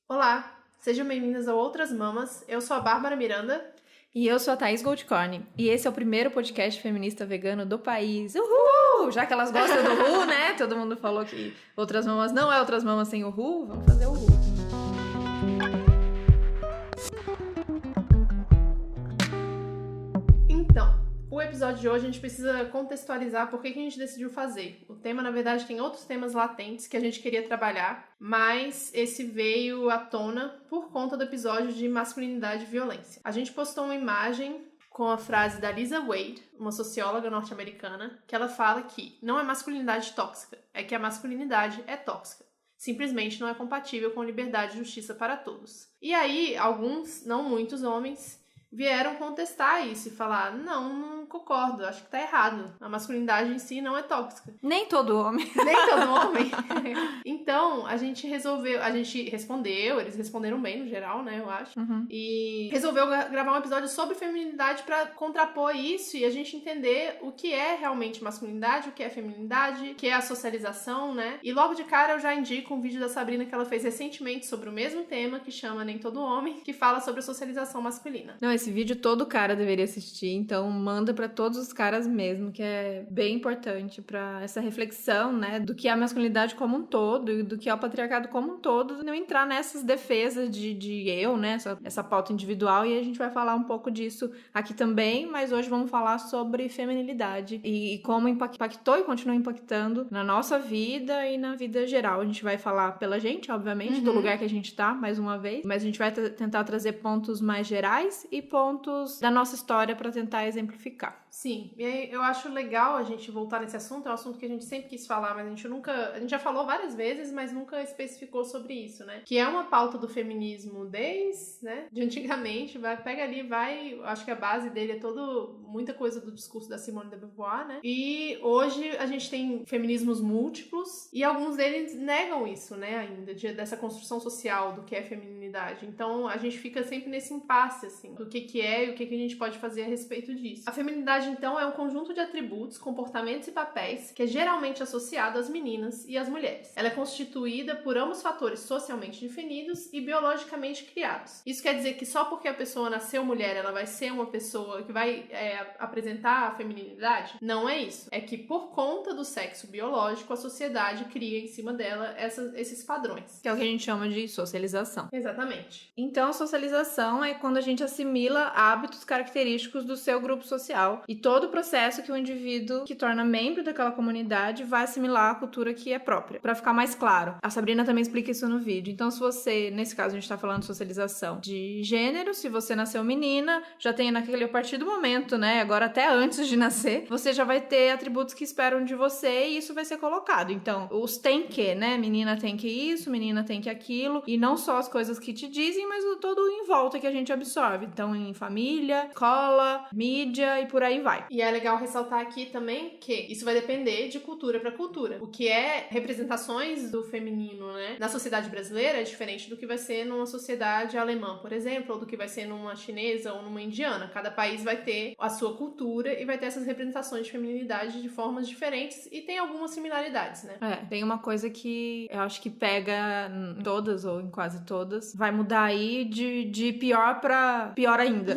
Olá, sejam bem-vindas a Outras Mamas. Eu sou a Bárbara Miranda. E eu sou a Thaís Goldcorn. E esse é o primeiro podcast feminista vegano do país. Uhul! Já que elas gostam do Uhul, né? Todo mundo falou que Outras Mamas não é Outras Mamas sem Uhul. Vamos fazer Uhul. Então, o episódio de hoje a gente precisa contextualizar por que a gente decidiu fazer. O tema, na verdade, tem outros temas latentes que a gente queria trabalhar, mas esse veio à tona por conta do episódio de masculinidade e violência. A gente postou uma imagem com a frase da Lisa Wade, uma socióloga norte-americana, que ela fala que não é masculinidade tóxica, é que a masculinidade é tóxica. Simplesmente não é compatível com liberdade e justiça para todos. E aí, alguns, não muitos homens, vieram contestar isso e falar, não concordo, acho que tá errado. A masculinidade em si não é tóxica. Nem todo homem. Nem todo homem. Então, a gente respondeu, eles responderam bem no geral, né, eu acho. E resolveu gravar um episódio sobre feminilidade pra contrapor isso e a gente entender o que é realmente masculinidade, o que é feminilidade, o que é a socialização, né? E logo de cara eu já indico um vídeo da Sabrina que ela fez recentemente sobre o mesmo tema, que chama Nem Todo Homem, que fala sobre a socialização masculina. Não, esse vídeo todo cara deveria assistir, então manda pra todos os caras mesmo, que é bem importante pra essa reflexão, né, do que é a masculinidade como um todo e do que é o patriarcado como um todo, não entrar nessas defesas de eu, né, essa pauta individual, e a gente vai falar um pouco disso aqui também, mas hoje vamos falar sobre feminilidade e como impactou e continua impactando na nossa vida e na vida geral. A gente vai falar pela gente, obviamente, do lugar que a gente tá, mais uma vez, mas a gente vai tentar trazer pontos mais gerais e pontos da nossa história para tentar exemplificar. Sim, e aí eu acho legal a gente voltar nesse assunto, é um assunto que a gente sempre quis falar, mas a gente já falou várias vezes, mas nunca especificou sobre isso, né? Que é uma pauta do feminismo desde, né, de antigamente, pega ali, acho que a base dele é muita coisa do discurso da Simone de Beauvoir, né? E hoje a gente tem feminismos múltiplos e alguns deles negam isso, né, ainda, dessa construção social do que é feminilidade. Então a gente fica sempre nesse impasse, assim, do que é e o que a gente pode fazer a respeito disso. A feminilidade, então, é um conjunto de atributos, comportamentos e papéis que é geralmente associado às meninas e às mulheres. Ela é constituída por ambos fatores socialmente definidos e biologicamente criados. Isso quer dizer que só porque a pessoa nasceu mulher, ela vai ser uma pessoa que vai apresentar a feminilidade? Não é isso. É que por conta do sexo biológico, a sociedade cria em cima dela esses padrões. Que é o que a gente chama de socialização. Exatamente. Então, a socialização é quando a gente assimila hábitos característicos do seu grupo social e todo o processo que o indivíduo que torna membro daquela comunidade vai assimilar a cultura que é própria. Pra ficar mais claro, a Sabrina também explica isso no vídeo. Então, se você, nesse caso a gente tá falando de socialização de gênero, se você nasceu menina, já tem a partir do momento, né, agora até antes de nascer, você já vai ter atributos que esperam de você e isso vai ser colocado. Então, os tem que, né, menina tem que isso, menina tem que aquilo, e não só as coisas que te dizem, mas todo em volta que a gente absorve. Então, em família, escola, mídia e por aí vai. E é legal ressaltar aqui também que isso vai depender de cultura para cultura. O que é representações do feminino, né, na sociedade brasileira é diferente do que vai ser numa sociedade alemã, por exemplo, ou do que vai ser numa chinesa ou numa indiana. Cada país vai ter a sua cultura e vai ter essas representações de feminilidade de formas diferentes e tem algumas similaridades, né? Tem uma coisa que eu acho que pega em todas ou em quase todas. Vai mudar aí de pior pra pior ainda.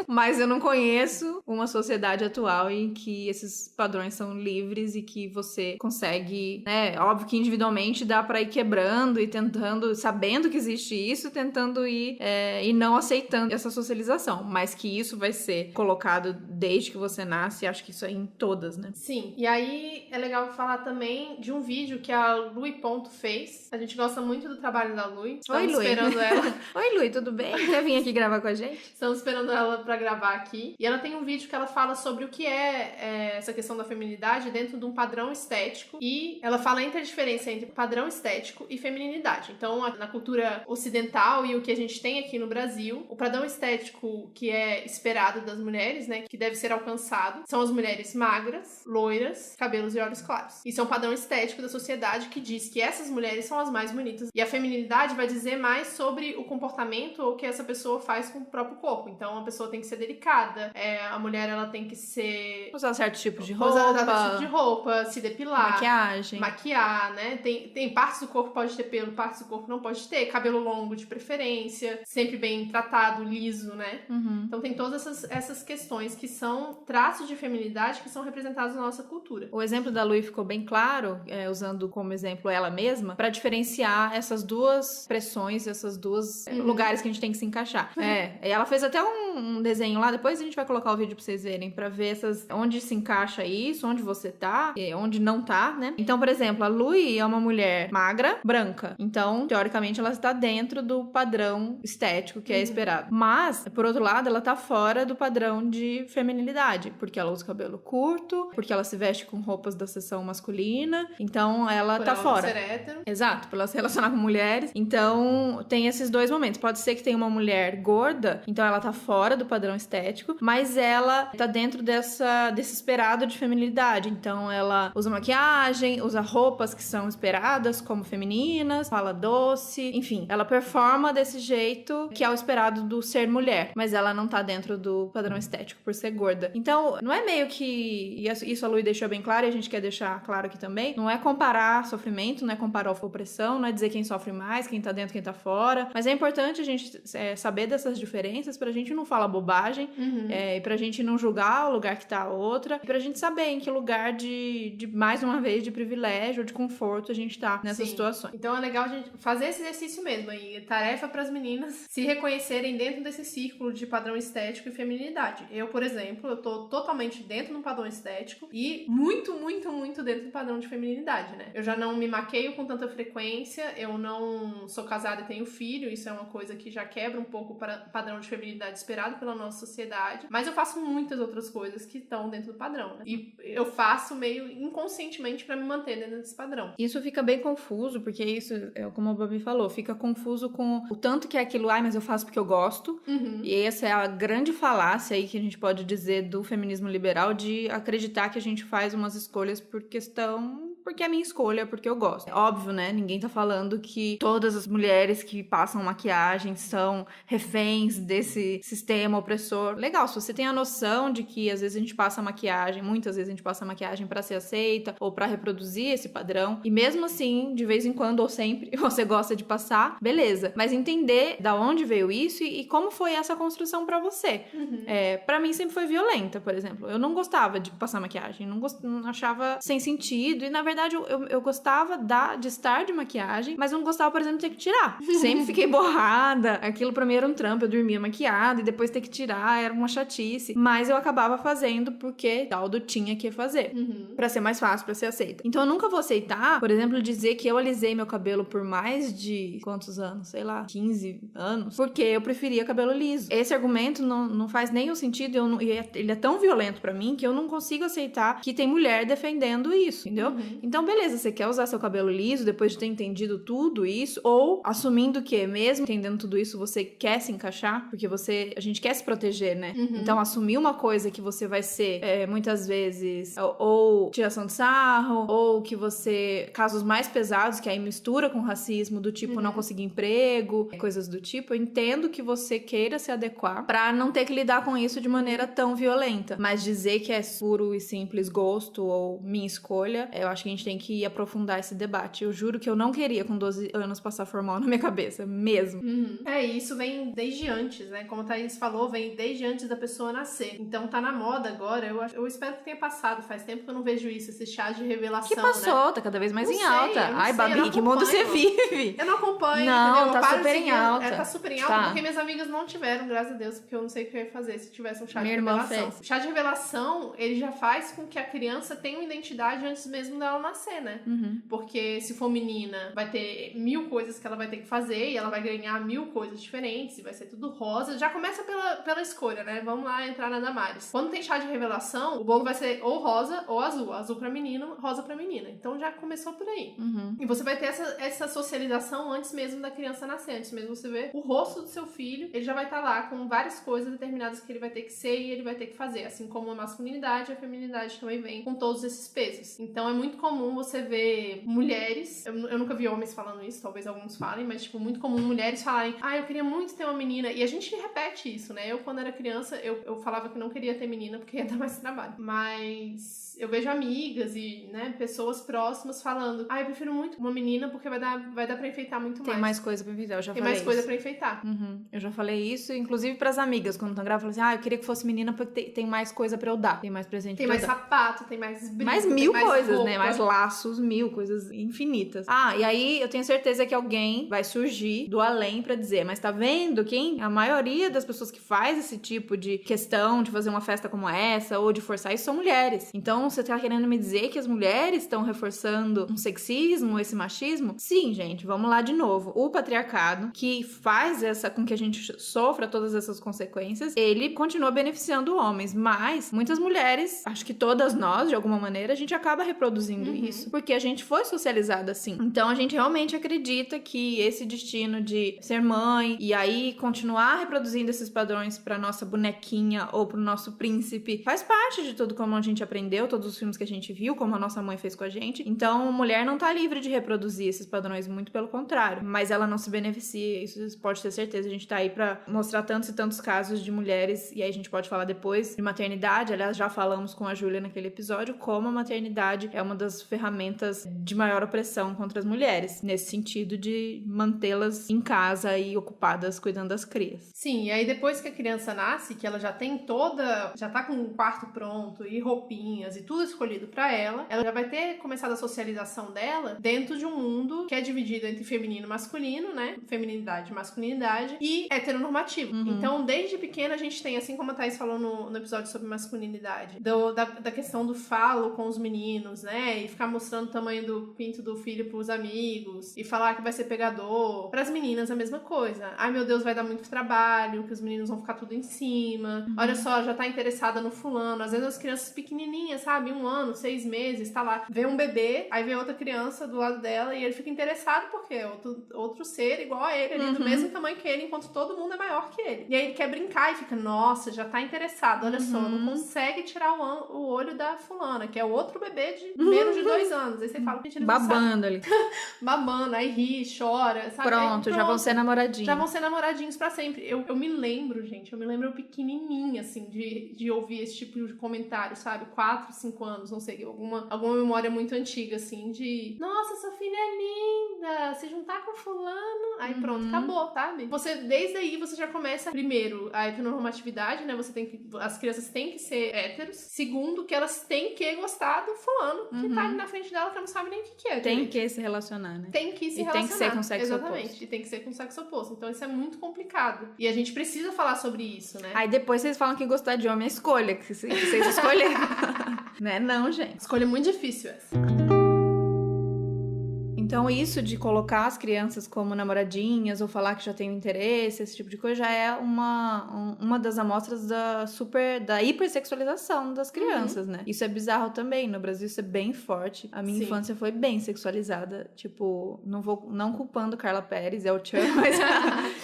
Mas eu não conheço uma sociedade atual em que esses padrões são livres e que você consegue, né? Óbvio que individualmente dá pra ir quebrando e tentando, sabendo que existe isso, tentando ir e não aceitando essa socialização. Mas que isso vai ser colocado desde que você nasce, acho que isso é em todas, né? Sim. E aí é legal falar também de um vídeo que a Lui Ponto fez. A gente gosta muito do trabalho da Lui. Estamos esperando ela. Oi, Lui, tudo bem? Quer vir aqui gravar com a gente? Estamos esperando ela pra gravar aqui. E ela tem um vídeo que ela fala sobre o que é essa questão da feminilidade dentro de um padrão estético. E ela fala entre a diferença entre padrão estético e feminilidade. Então, na cultura ocidental e o que a gente tem aqui no Brasil, o padrão estético que é esperado das mulheres, né, que deve ser alcançado, são as mulheres magras, loiras, cabelos e olhos claros. Isso é um padrão estético da sociedade que diz que essas mulheres são as mais bonitas. E a feminilidade vai dizer mais sobre o comportamento ou o que essa pessoa faz com o próprio corpo. Então, a pessoa tem tem que ser delicada, a mulher ela tem que ser... Usar certo tipo de usar certo tipo de roupa, se depilar. Maquiar, né? Tem partes do corpo que pode ter pelo, partes do corpo não pode ter. Cabelo longo de preferência, sempre bem tratado, liso, né? Então tem todas essas questões que são traços de feminilidade que são representados na nossa cultura. O exemplo da Lui ficou bem claro, usando como exemplo ela mesma, pra diferenciar essas duas pressões, esses dois lugares que a gente tem que se encaixar. E ela fez até um desenho lá, depois a gente vai colocar o vídeo pra vocês verem, pra ver onde se encaixa isso, onde você tá, e onde não tá, né? Então, por exemplo, a Lui é uma mulher magra, branca. Então, teoricamente, ela está dentro do padrão estético que é esperado. Mas, por outro lado, ela tá fora do padrão de feminilidade, porque ela usa cabelo curto, porque ela se veste com roupas da seção masculina, então ela tá fora. Por ela ser hétero. Exato, por ela se relacionar com mulheres. Então, tem esses dois momentos. Pode ser que tenha uma mulher gorda, então ela tá fora do padrão estético, mas ela tá dentro desse esperado de feminilidade. Então, ela usa maquiagem, usa roupas que são esperadas como femininas, fala doce, enfim, ela performa desse jeito que é o esperado do ser mulher, mas ela não tá dentro do padrão estético por ser gorda. Então, não é meio que, e isso a Lui deixou bem claro e a gente quer deixar claro aqui também, não é comparar sofrimento, não é comparar opressão, não é dizer quem sofre mais, quem tá dentro, quem tá fora, mas é importante a gente saber dessas diferenças pra gente não falar bobagem, e pra gente não julgar o lugar que tá a outra, e pra gente saber em que lugar de mais uma vez, de privilégio ou de conforto a gente tá nessas situações. Então é legal a gente fazer esse exercício mesmo aí, tarefa pras meninas se reconhecerem dentro desse círculo de padrão estético e feminilidade. Eu, por exemplo, eu tô totalmente dentro do padrão estético e muito, muito, muito dentro do padrão de feminilidade, né? Eu já não me maqueio com tanta frequência, eu não sou casada e tenho filho, isso é uma coisa que já quebra um pouco o padrão de feminilidade esperado pela nossa sociedade, mas eu faço muitas outras coisas que estão dentro do padrão, né? E eu faço meio inconscientemente pra me manter dentro desse padrão. Isso fica bem confuso, porque isso, como a Babi falou, fica confuso com o tanto que é aquilo, mas eu faço porque eu gosto. E essa é a grande falácia aí que a gente pode dizer do feminismo liberal, de acreditar que a gente faz umas escolhas porque é minha escolha, porque eu gosto. É óbvio, né? Ninguém tá falando que todas as mulheres que passam maquiagem são reféns desse sistema opressor. Legal, se você tem a noção de que às vezes a gente passa maquiagem, muitas vezes a gente passa maquiagem pra ser aceita ou pra reproduzir esse padrão, e mesmo assim, de vez em quando ou sempre, você gosta de passar, beleza. Mas entender da onde veio isso e como foi essa construção pra você. Pra mim sempre foi violenta, por exemplo. Eu não gostava de passar maquiagem, não achava sem sentido, e na verdade eu gostava de estar de maquiagem, mas eu não gostava, por exemplo, de ter que tirar. Sempre fiquei borrada. Aquilo pra mim era um trampo, eu dormia maquiada e depois ter que tirar, era uma chatice. Mas eu acabava fazendo porque Daldo tinha que fazer. Pra ser mais fácil, pra ser aceita. Então eu nunca vou aceitar, por exemplo, dizer que eu alisei meu cabelo por mais de quantos anos? Sei lá, 15 anos. Porque eu preferia cabelo liso. Esse argumento não faz nenhum sentido, ele é tão violento pra mim que eu não consigo aceitar que tem mulher defendendo isso, entendeu? Então, beleza, você quer usar seu cabelo liso depois de ter entendido tudo isso, ou assumindo que, mesmo entendendo tudo isso, você quer se encaixar, porque a gente quer se proteger, né? Então, assumir uma coisa que você vai ser, muitas vezes, ou tiração de sarro, ou que casos mais pesados, que aí mistura com racismo, do tipo não conseguir emprego, coisas do tipo, eu entendo que você queira se adequar pra não ter que lidar com isso de maneira tão violenta. Mas dizer que é puro e simples gosto ou minha escolha, eu acho que a gente tem que aprofundar esse debate. Eu juro que eu não queria com 12 anos passar formal na minha cabeça, mesmo. Isso vem desde antes, né? Como a Thaís falou, vem desde antes da pessoa nascer. Então tá na moda agora, eu espero que tenha passado. Faz tempo que eu não vejo isso, esse chá de revelação, que passou, né? tá cada vez mais não em sei, alta. Ai, Babi, que mundo você vive? Eu não acompanho, não, entendeu? Tá super em alta. Tá super em alta porque minhas amigas não tiveram, graças a Deus, porque eu não sei o que eu ia fazer se tivesse um chá de revelação. O chá de revelação, ele já faz com que a criança tenha uma identidade antes mesmo dela nascer, né? Porque se for menina, vai ter 1000 coisas que ela vai ter que fazer e ela vai ganhar 1000 coisas diferentes e vai ser tudo rosa. Já começa pela escolha, né? Vamos lá entrar na Damares. Quando tem chá de revelação, o bolo vai ser ou rosa ou azul. Azul pra menino, rosa pra menina. Então já começou por aí. E você vai ter essa socialização antes mesmo da criança nascer. Antes mesmo você ver o rosto do seu filho, ele já vai estar lá com várias coisas determinadas que ele vai ter que ser e ele vai ter que fazer. Assim como a masculinidade e a feminilidade também vem com todos esses pesos. Então é muito comum comum você ver mulheres, eu nunca vi homens falando isso, talvez alguns falem, mas, tipo, muito comum mulheres falarem, eu queria muito ter uma menina, e a gente repete isso, né? Eu, quando era criança, eu falava que não queria ter menina porque ia dar mais trabalho, mas eu vejo amigas e, né, pessoas próximas falando, eu prefiro muito uma menina porque vai dar pra enfeitar muito mais. Tem mais coisa pra enfeitar, eu já Tem falei mais coisa isso. pra enfeitar. Eu já falei isso, inclusive pras amigas, quando estão grávidas, eu falo assim, eu queria que fosse menina porque tem mais coisa pra eu dar, tem mais presente pra eu dar. Tem mais sapato, tem mais brinco, mais mil tem mais coisas, roupa. né? Mais laços, mil coisas infinitas. E aí eu tenho certeza que alguém vai surgir do além pra dizer, mas tá vendo quem? A maioria das pessoas que faz esse tipo de questão de fazer uma festa como essa ou de forçar isso são mulheres. Então você tá querendo me dizer que as mulheres estão reforçando um sexismo, esse machismo? Sim, gente, vamos lá de novo. O patriarcado, que faz com que a gente sofra todas essas consequências, ele continua beneficiando homens, mas muitas mulheres, acho que todas nós, de alguma maneira, a gente acaba reproduzindo isso, porque a gente foi socializada assim. Então a gente realmente acredita que esse destino de ser mãe e aí continuar reproduzindo esses padrões pra nossa bonequinha ou pro nosso príncipe faz parte de tudo como a gente aprendeu, todos os filmes que a gente viu, como a nossa mãe fez com a gente. Então, mulher não tá livre de reproduzir esses padrões, muito pelo contrário. Mas ela não se beneficia, isso pode ter certeza. A gente tá aí pra mostrar tantos e tantos casos de mulheres, e aí a gente pode falar depois de maternidade. Aliás, já falamos com a Júlia naquele episódio, como a maternidade é uma das ferramentas de maior opressão contra as mulheres, nesse sentido de mantê-las em casa e ocupadas cuidando das crias. Sim, e aí depois que a criança nasce, que ela já tá com o quarto pronto e roupinhas e tudo escolhido pra ela já vai ter começado a socialização dela dentro de um mundo que é dividido entre feminino e masculino, né? Feminilidade e masculinidade e heteronormativo. Então, desde pequena a gente tem, assim como a Thaís falou no episódio sobre masculinidade, da questão do falo com os meninos, né? E ficar mostrando o tamanho do pinto do filho pros amigos e falar que vai ser pegador. Pras meninas a mesma coisa. Ai, meu Deus, vai dar muito trabalho, que os meninos vão ficar tudo em cima. Olha só, já tá interessada no fulano. Às vezes as crianças pequenininhas, sabe? 1 ano, 6 meses, tá lá. Vê um bebê, aí vê outra criança do lado dela e ele fica interessado porque é outro ser igual a ele, ali, do mesmo tamanho que ele, enquanto todo mundo é maior que ele. E aí ele quer brincar e fica, nossa, já tá interessado. Olha só, não consegue tirar o olho da fulana, que é outro bebê de menos de 2 anos. Aí você fala, gente, ele babando ali. Babando, aí ri, chora, sabe? Pronto, já vão ser namoradinhos. Já vão ser namoradinhos pra sempre. Eu me lembro, gente, eu pequenininha, assim, de ouvir esse tipo de comentário, sabe? 4, 5 anos, não sei, alguma memória muito antiga, assim, de nossa, sua filha é linda, se juntar com fulano, aí pronto, acabou, sabe? Desde aí, você já começa, primeiro, a heteronormatividade, né? As crianças têm que ser héteros. Segundo, que elas têm que gostar do fulano que tá ali na frente dela, que ela não sabe nem o que é. Tem que se relacionar, né? Tem que se relacionar. Tem que ser com sexo Exatamente. oposto. E tem que ser com sexo oposto. Então isso é muito complicado. E a gente precisa falar sobre isso, né? Aí depois vocês falam que gostar de homem é escolha, que vocês escolheram. Né? Não, gente. Escolha muito difícil essa. Então isso de colocar as crianças como namoradinhas ou falar que já tem interesse, esse tipo de coisa, já é uma das amostras da hipersexualização das crianças, né? Isso é bizarro também. No Brasil isso é bem forte. A minha infância foi bem sexualizada. Tipo, não culpando Carla Pérez, é o Tchan, mas...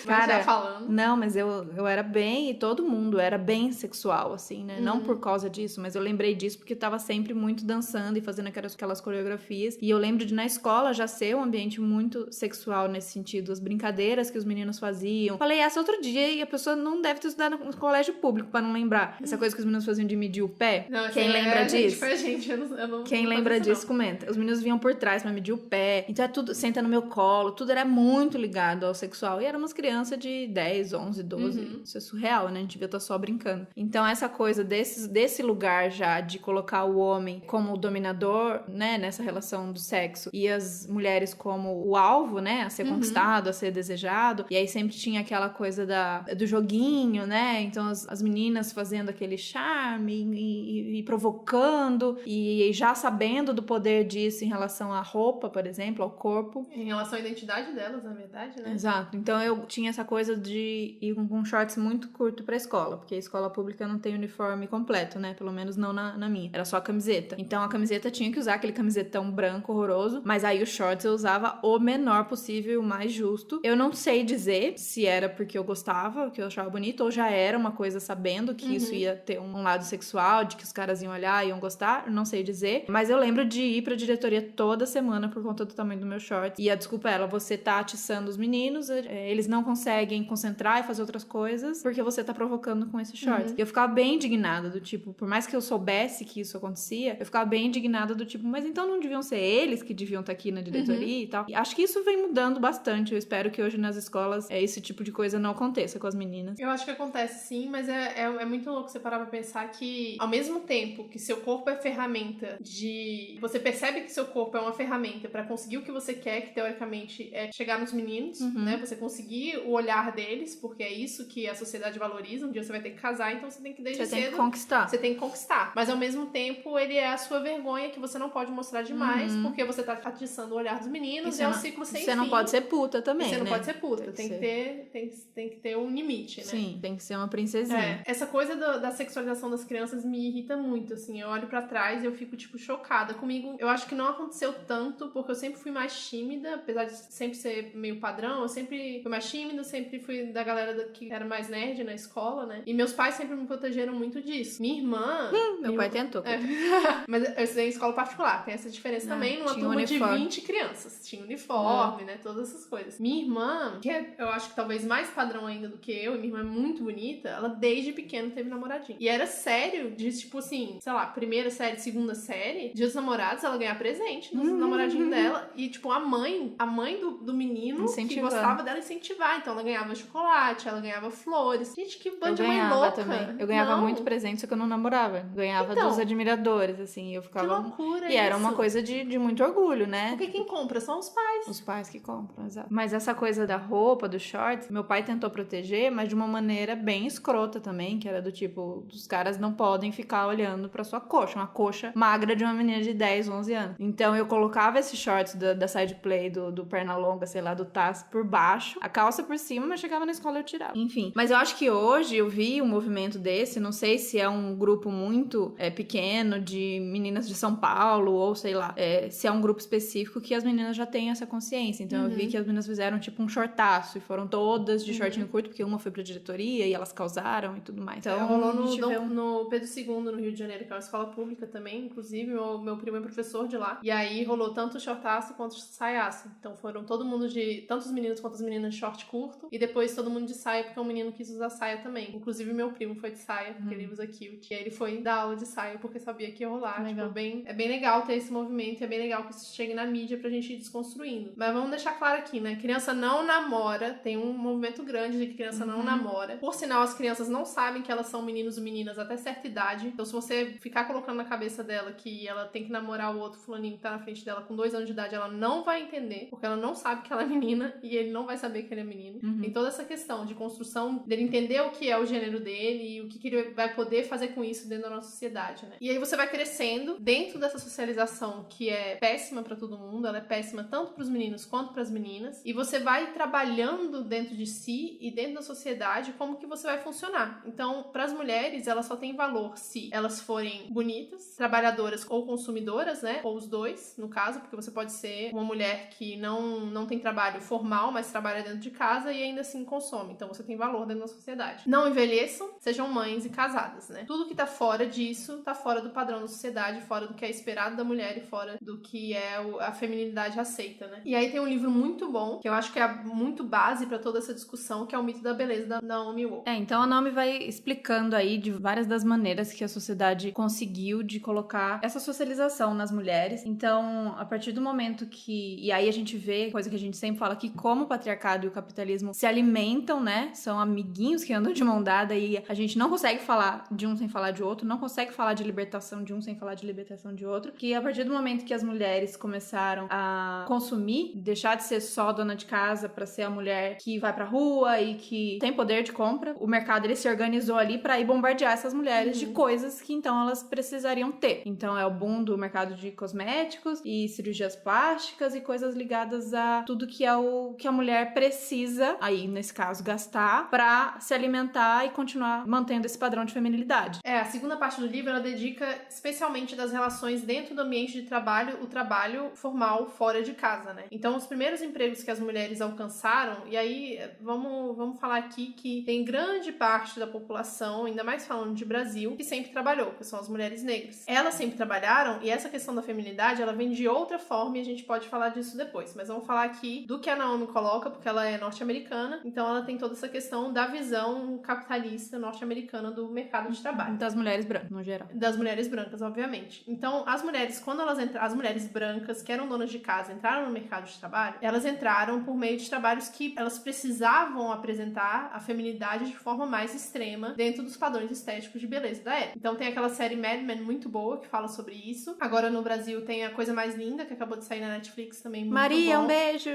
Cara, já falando. Não, mas eu era bem, e todo mundo era bem sexual, assim, né? Não por causa disso, mas eu lembrei disso porque eu tava sempre muito dançando e fazendo aquelas coreografias. E eu lembro de, na escola, já ser um ambiente muito sexual nesse sentido, as brincadeiras que os meninos faziam. Falei essa outro dia e a pessoa não deve ter estudado no colégio público pra não lembrar. Essa coisa que os meninos faziam de medir o pé. Não, quem lembra disso? Foi a gente, eu não quem lembra disso, comenta. Os meninos vinham por trás pra medir o pé. Então é tudo, senta no meu colo, tudo era muito ligado ao sexual. E eram umas crianças de 10, 11, 12. Isso é surreal, né? A gente devia estar só brincando. Então essa coisa desse lugar já de colocar o homem como o dominador, né? Nessa relação do sexo. E as mulheres como o alvo, né? A ser conquistado, a ser desejado. E aí sempre tinha aquela coisa do joguinho, né? Então as meninas fazendo aquele charme e provocando e já sabendo do poder disso em relação à roupa, por exemplo, ao corpo. Em relação à identidade delas, na verdade, né? Exato. Então eu tinha essa coisa de ir com shorts muito curto pra escola, porque a escola pública não tem uniforme completo, né? Pelo menos não na minha. Era só a camiseta. Então a camiseta tinha que usar aquele camisetão branco horroroso, mas aí o short shorts eu usava o menor possível, o mais justo. Eu não sei dizer se era porque eu gostava, que eu achava bonito, ou já era uma coisa sabendo que isso ia ter um lado sexual, de que os caras iam olhar e iam gostar, não sei dizer. Mas eu lembro de ir pra diretoria toda semana por conta do tamanho do meu short. E a desculpa era, você tá atiçando os meninos, eles não conseguem concentrar e fazer outras coisas, porque você tá provocando com esse short. E eu ficava bem indignada, do tipo, por mais que eu soubesse que isso acontecia, eu ficava bem indignada do tipo, mas então não deviam ser eles que deviam estar aqui na diretoria e tal. E acho que isso vem mudando bastante. Eu espero que hoje nas escolas esse tipo de coisa não aconteça com as meninas. Eu acho que acontece sim, mas é muito louco você parar pra pensar que, ao mesmo tempo que seu corpo é ferramenta de... Você percebe que seu corpo é uma ferramenta pra conseguir o que você quer, que teoricamente é chegar nos meninos, né? Você conseguir o olhar deles, porque é isso que a sociedade valoriza. Um dia você vai ter que casar, então você tem que desde cedo... Você tem que conquistar. Você tem que conquistar. Mas ao mesmo tempo, ele é a sua vergonha que você não pode mostrar demais, porque você tá atiçando o olhar dos meninos e é um ciclo sem fim. Você não pode ser puta também, Você né? não pode ser puta. Tem que ter um limite, né? Sim, tem que ser uma princesinha. Essa coisa da sexualização das crianças me irrita muito, assim. Eu olho pra trás e eu fico, tipo, chocada. Comigo, eu acho que não aconteceu tanto, porque eu sempre fui mais tímida, apesar de sempre ser meio padrão, eu sempre fui mais tímida, sempre fui da galera que era mais nerd na escola, né? E meus pais sempre me protegeram muito disso. Minha irmã... Meu pai tentou. Mas eu estudei em escola particular, tem essa diferença também, numa turma de 20 crianças. Tinha uniforme, né? Todas essas coisas. Minha irmã, que eu acho que talvez mais padrão ainda do que eu, e minha irmã é muito bonita, ela desde pequena teve namoradinho. E era sério, de tipo assim, sei lá, primeira série, segunda série, dia dos namorados, ela ganhava presente nos namoradinhos dela. E, tipo, a mãe do menino que gostava dela incentivar. Então ela ganhava chocolate, ela ganhava flores. Gente, que bando de mãe louca. Também. Eu ganhava muito presente, só que eu não namorava. Ganhava dos admiradores, assim, eu ficava... Que loucura E era uma coisa de muito orgulho, né? Porque quem compra são os pais. Os pais que compram, exato. Mas essa coisa da roupa, dos shorts, meu pai tentou proteger, mas de uma maneira bem escrota também, que era do tipo, os caras não podem ficar olhando pra sua coxa, uma coxa magra de uma menina de 10, 11 anos. Então eu colocava esses shorts da side play, do perna longa, sei lá, do Taz por baixo, a calça por cima, mas chegava na escola e eu tirava. Enfim, mas eu acho que hoje eu vi um movimento desse, não sei se é um grupo muito pequeno de meninas de São Paulo, ou sei lá, se é um grupo específico que as meninas já têm essa consciência. Então eu vi que as meninas fizeram tipo um shortaço e foram todas de shortinho curto, porque uma foi pra diretoria e elas causaram e tudo mais. Então rolou no Pedro II, no Rio de Janeiro, que é uma escola pública também, inclusive meu primo é professor de lá, e aí rolou tanto shortaço quanto saiaço. Então foram todo mundo tanto os meninos quanto as meninas de short curto, e depois todo mundo de saia, porque o menino quis usar saia também. Inclusive meu primo foi de saia, porque ele usa cute, e aí ele foi dar aula de saia porque sabia que ia rolar. Tipo, é bem legal ter esse movimento, é bem legal que isso chegue na mídia pra gente ir desconstruindo. Mas vamos deixar claro aqui, né? Criança não namora, tem um movimento grande de que criança não namora. Por sinal, as crianças não sabem que elas são meninos ou meninas até certa idade. Então, se você ficar colocando na cabeça dela que ela tem que namorar o outro fulaninho que tá na frente dela com 2 anos de idade, ela não vai entender, porque ela não sabe que ela é menina e ele não vai saber que ele é menino. Tem toda essa questão de construção dele entender o que é o gênero dele e o que ele vai poder fazer com isso dentro da nossa sociedade, né? E aí você vai crescendo dentro dessa socialização que é péssima pra todo mundo, ela é péssima tanto pros meninos quanto pras meninas, e você vai trabalhando dentro de si e dentro da sociedade como que você vai funcionar. Então, pras mulheres, elas só têm valor se elas forem bonitas, trabalhadoras ou consumidoras, né? Ou os dois, no caso, porque você pode ser uma mulher que não tem trabalho formal, mas trabalha dentro de casa e ainda assim consome. Então, você tem valor dentro da sociedade. Não envelheçam, sejam mães e casadas, né? Tudo que tá fora disso, tá fora do padrão da sociedade, fora do que é esperado da mulher e fora do que é a feminilidade aceita, né? E aí tem um livro muito bom, que eu acho que é muito base pra toda essa discussão, que é o Mito da Beleza, da Naomi Wolf. Então a Naomi vai explicando aí de várias das maneiras que a sociedade conseguiu de colocar essa socialização nas mulheres. Então, a partir do momento que... E aí a gente vê, coisa que a gente sempre fala aqui, como o patriarcado e o capitalismo se alimentam, né? São amiguinhos que andam de mão dada e a gente não consegue falar de um sem falar de outro, não consegue falar de libertação de um sem falar de libertação de outro. Que a partir do momento que as mulheres começaram a consumir, deixar de ser só dona de casa pra ser a mulher que vai pra rua e que tem poder de compra, o mercado ele se organizou ali pra ir bombardear essas mulheres de coisas que então elas precisariam ter. Então é o boom do mercado de cosméticos e cirurgias plásticas e coisas ligadas a tudo que é o que a mulher precisa, aí nesse caso gastar, pra se alimentar e continuar mantendo esse padrão de feminilidade. A segunda parte do livro ela dedica especialmente das relações dentro do ambiente de trabalho, o trabalho formal social fora de casa, né? Então, os primeiros empregos que as mulheres alcançaram, e aí vamos falar aqui que tem grande parte da população, ainda mais falando de Brasil, que sempre trabalhou, que são as mulheres negras. Elas sempre trabalharam, e essa questão da feminilidade, ela vem de outra forma, e a gente pode falar disso depois, mas vamos falar aqui do que a Naomi coloca, porque ela é norte-americana, então ela tem toda essa questão da visão capitalista norte-americana do mercado de trabalho. Das mulheres brancas, no geral. Das mulheres brancas, obviamente. Então, as mulheres, quando elas as mulheres brancas, que eram donas de casa, entraram no mercado de trabalho, elas entraram por meio de trabalhos que elas precisavam apresentar a feminilidade de forma mais extrema dentro dos padrões estéticos de beleza da época. Então, tem aquela série Mad Men muito boa que fala sobre isso. Agora, no Brasil, tem A Coisa Mais Linda, que acabou de sair na Netflix também, muito Maria, bom. um beijo!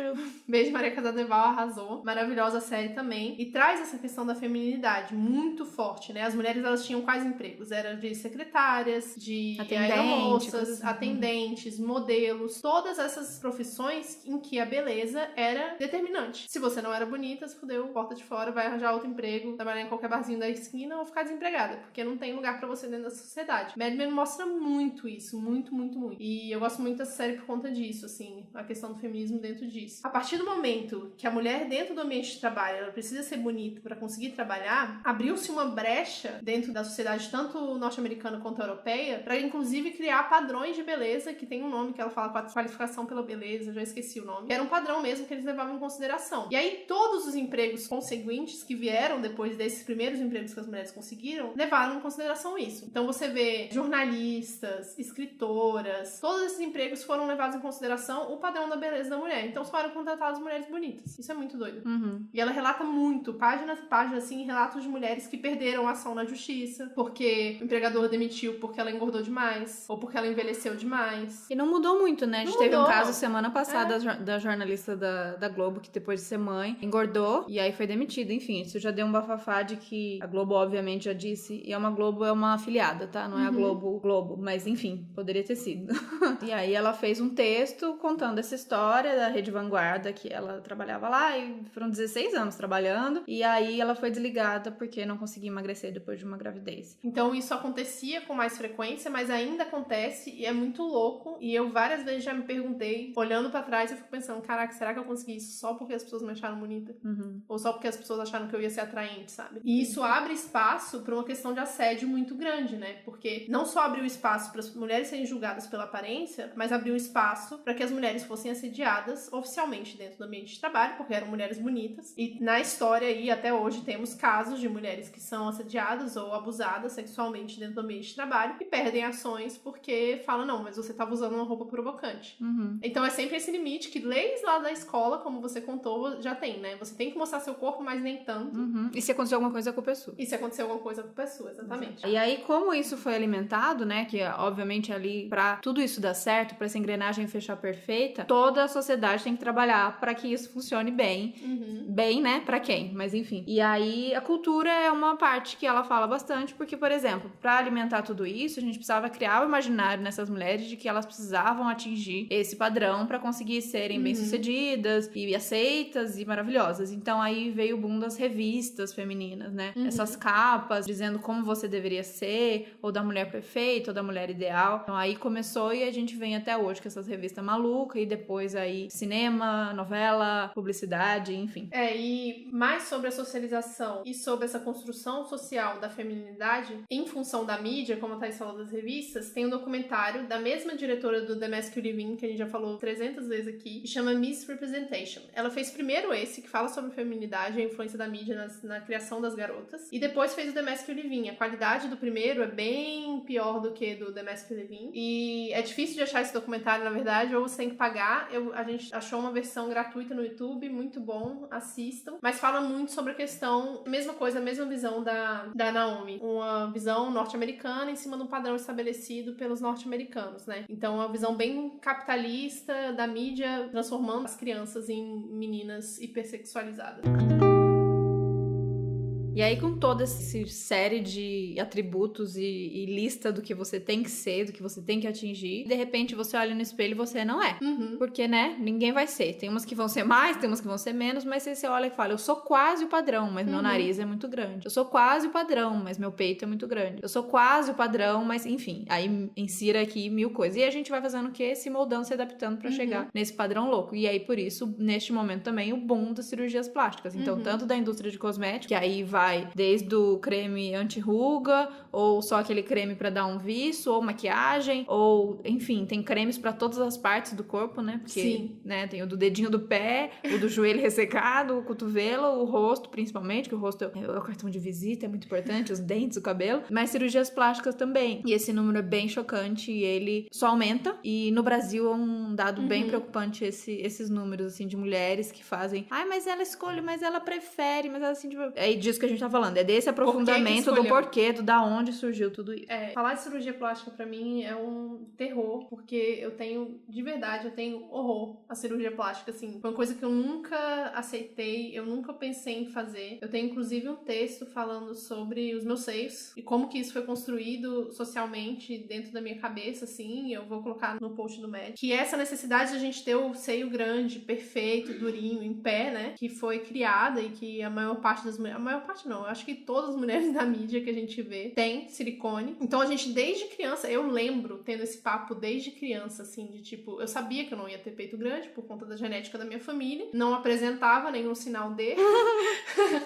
Beijo, Maria Casadeval, arrasou. Maravilhosa série também. E traz essa questão da feminilidade muito forte, né? As mulheres, elas tinham quais empregos? Era de secretárias, de aeromoças, atendentes, modelos, todas essas profissões em que a beleza era determinante. Se você não era bonita, se fudeu, porta de fora, vai arranjar outro emprego, trabalhar em qualquer barzinho da esquina ou ficar desempregada, porque não tem lugar pra você dentro da sociedade. Mad Men mostra muito isso, muito, muito, muito. E eu gosto muito dessa série por conta disso, assim, a questão do feminismo dentro disso. A partir do momento que a mulher dentro do ambiente de trabalho, ela precisa ser bonita pra conseguir trabalhar, abriu-se uma brecha dentro da sociedade, tanto norte-americana quanto europeia, pra inclusive criar padrões de beleza, que tem um nome que ela fala, qualificação pela beleza, já esqueci o nome, que era um padrão mesmo que eles levavam em consideração. E aí todos os empregos conseguintes que vieram depois desses primeiros empregos que as mulheres conseguiram, levaram em consideração isso. Então você vê jornalistas, escritoras, todos esses empregos foram levados em consideração o padrão da beleza da mulher. Então só eram contratadas mulheres bonitas. Isso é muito doido. E ela relata muito, páginas e páginas, assim, relatos de mulheres que perderam a ação na justiça, porque o empregador demitiu porque ela engordou demais, ou porque ela envelheceu demais. E não mudou muito, né? A gente teve um caso semana passada da jornalista da Globo, que depois de ser mãe, engordou e aí foi demitida. Enfim, isso já deu um bafafá de que a Globo, obviamente, já disse, e a Globo é uma afiliada, tá? Não é a Globo, mas enfim, poderia ter sido. E aí ela fez um texto contando essa história da Rede Vanguarda, que ela trabalhava lá, e foram 16 anos trabalhando, e aí ela foi desligada porque não conseguia emagrecer depois de uma gravidez. Então isso acontecia com mais frequência, mas ainda acontece e é muito louco, e eu várias vezes já me perguntei, olhando pra trás, eu fico pensando, caraca, será que eu consegui isso só porque as pessoas me acharam bonita? Ou só porque as pessoas acharam que eu ia ser atraente, sabe? E isso abre espaço pra uma questão de assédio muito grande, né? Porque não só abriu espaço para as mulheres serem julgadas pela aparência, mas abriu espaço para que as mulheres fossem assediadas oficialmente dentro do ambiente de trabalho, porque eram mulheres bonitas. E na história aí, até hoje, temos casos de mulheres que são assediadas ou abusadas sexualmente dentro do ambiente de trabalho e perdem ações porque falam, não, mas você estava usando uma roupa provocante. Então é sempre esse limite que leis lá da escola, como você contou, já tem, né? Você tem que mostrar seu corpo, mas nem tanto. E se acontecer alguma coisa, a culpa é sua. E se acontecer alguma coisa, a culpa é sua, exatamente. E aí, como isso foi alimentado, né, que obviamente ali, pra tudo isso dar certo, pra essa engrenagem fechar perfeita, toda a sociedade tem que trabalhar pra que isso funcione bem. Bem, né, pra quem? Mas enfim. E aí, a cultura é uma parte que ela fala bastante, porque, por exemplo, pra alimentar tudo isso, a gente precisava criar o imaginário nessas mulheres de que elas precisavam atingir esse padrão pra conseguir serem bem-sucedidas e aceitas e maravilhosas. Então aí veio o boom das revistas femininas, né? Essas capas dizendo como você deveria ser, ou da mulher perfeita, ou da mulher ideal. Então aí começou e a gente vem até hoje com essas revistas malucas, e depois aí cinema, novela, publicidade, enfim. E mais sobre a socialização e sobre essa construção social da feminilidade em função da mídia, como a Thaís falou das revistas, tem um documentário da mesma diretora do The Masculine, que a gente já falou 300 vezes aqui, que chama Misrepresentation. Ela fez primeiro esse, que fala sobre feminilidade e a influência da mídia na criação das garotas, e depois fez o The Masculine. A qualidade do primeiro é bem pior do que do The Masculine, e é difícil de achar esse documentário, na verdade, ou você tem que pagar. A gente achou uma versão gratuita no YouTube, muito bom, assistam, mas fala muito sobre a questão, mesma coisa, a mesma visão da Naomi, uma visão norte-americana em cima de um padrão estabelecido pelos norte-americanos, né? Então, uma visão bem capitalista da mídia, transformando as crianças em meninas hipersexualizadas. E aí, com toda essa série de atributos e lista do que você tem que ser, do que você tem que atingir, de repente você olha no espelho e você não é. Porque, né, ninguém vai ser. Tem umas que vão ser mais, tem umas que vão ser menos, mas aí você olha e fala, eu sou quase o padrão, mas meu nariz é muito grande. Eu sou quase o padrão, mas meu peito é muito grande. Eu sou quase o padrão, mas enfim, aí insira aqui 1000 coisas. E a gente vai fazendo o quê? Se moldando, se adaptando pra chegar nesse padrão louco. E aí, por isso, neste momento também, o boom das cirurgias plásticas. Então, tanto da indústria de cosméticos, que aí vai desde o creme anti-ruga, ou só aquele creme pra dar um viço, ou maquiagem, ou, enfim, tem cremes pra todas as partes do corpo, né? Porque, né, tem o do dedinho do pé, o do joelho ressecado, o cotovelo, o rosto, principalmente, que o rosto é o cartão de visita, é muito importante, os dentes, o cabelo, mas cirurgias plásticas também. E esse número é bem chocante e ele só aumenta. E no Brasil é um dado bem preocupante esses números, assim, de mulheres que fazem, ai, mas ela escolhe, mas ela prefere, mas ela, assim, tipo... É disso que a gente tá falando, é desse aprofundamento do porquê, do da onde surgiu tudo isso. Falar de cirurgia plástica pra mim é um terror, porque eu tenho, de verdade, eu tenho horror à cirurgia plástica, assim. Foi uma coisa que eu nunca aceitei, eu nunca pensei em fazer. Eu tenho, inclusive, um texto falando sobre os meus seios e como que isso foi construído socialmente dentro da minha cabeça, assim. Eu vou colocar no post do médico. Que é essa necessidade de a gente ter o seio grande, perfeito, durinho, em pé, né? Que foi criada e que a maior parte das mulheres... A maior parte não, eu acho que todas as mulheres da mídia que a gente vê tem silicone. Então a gente, desde criança, eu lembro tendo esse papo desde criança, assim, de tipo, eu sabia que eu não ia ter peito grande por conta da genética da minha família, não apresentava nenhum sinal de.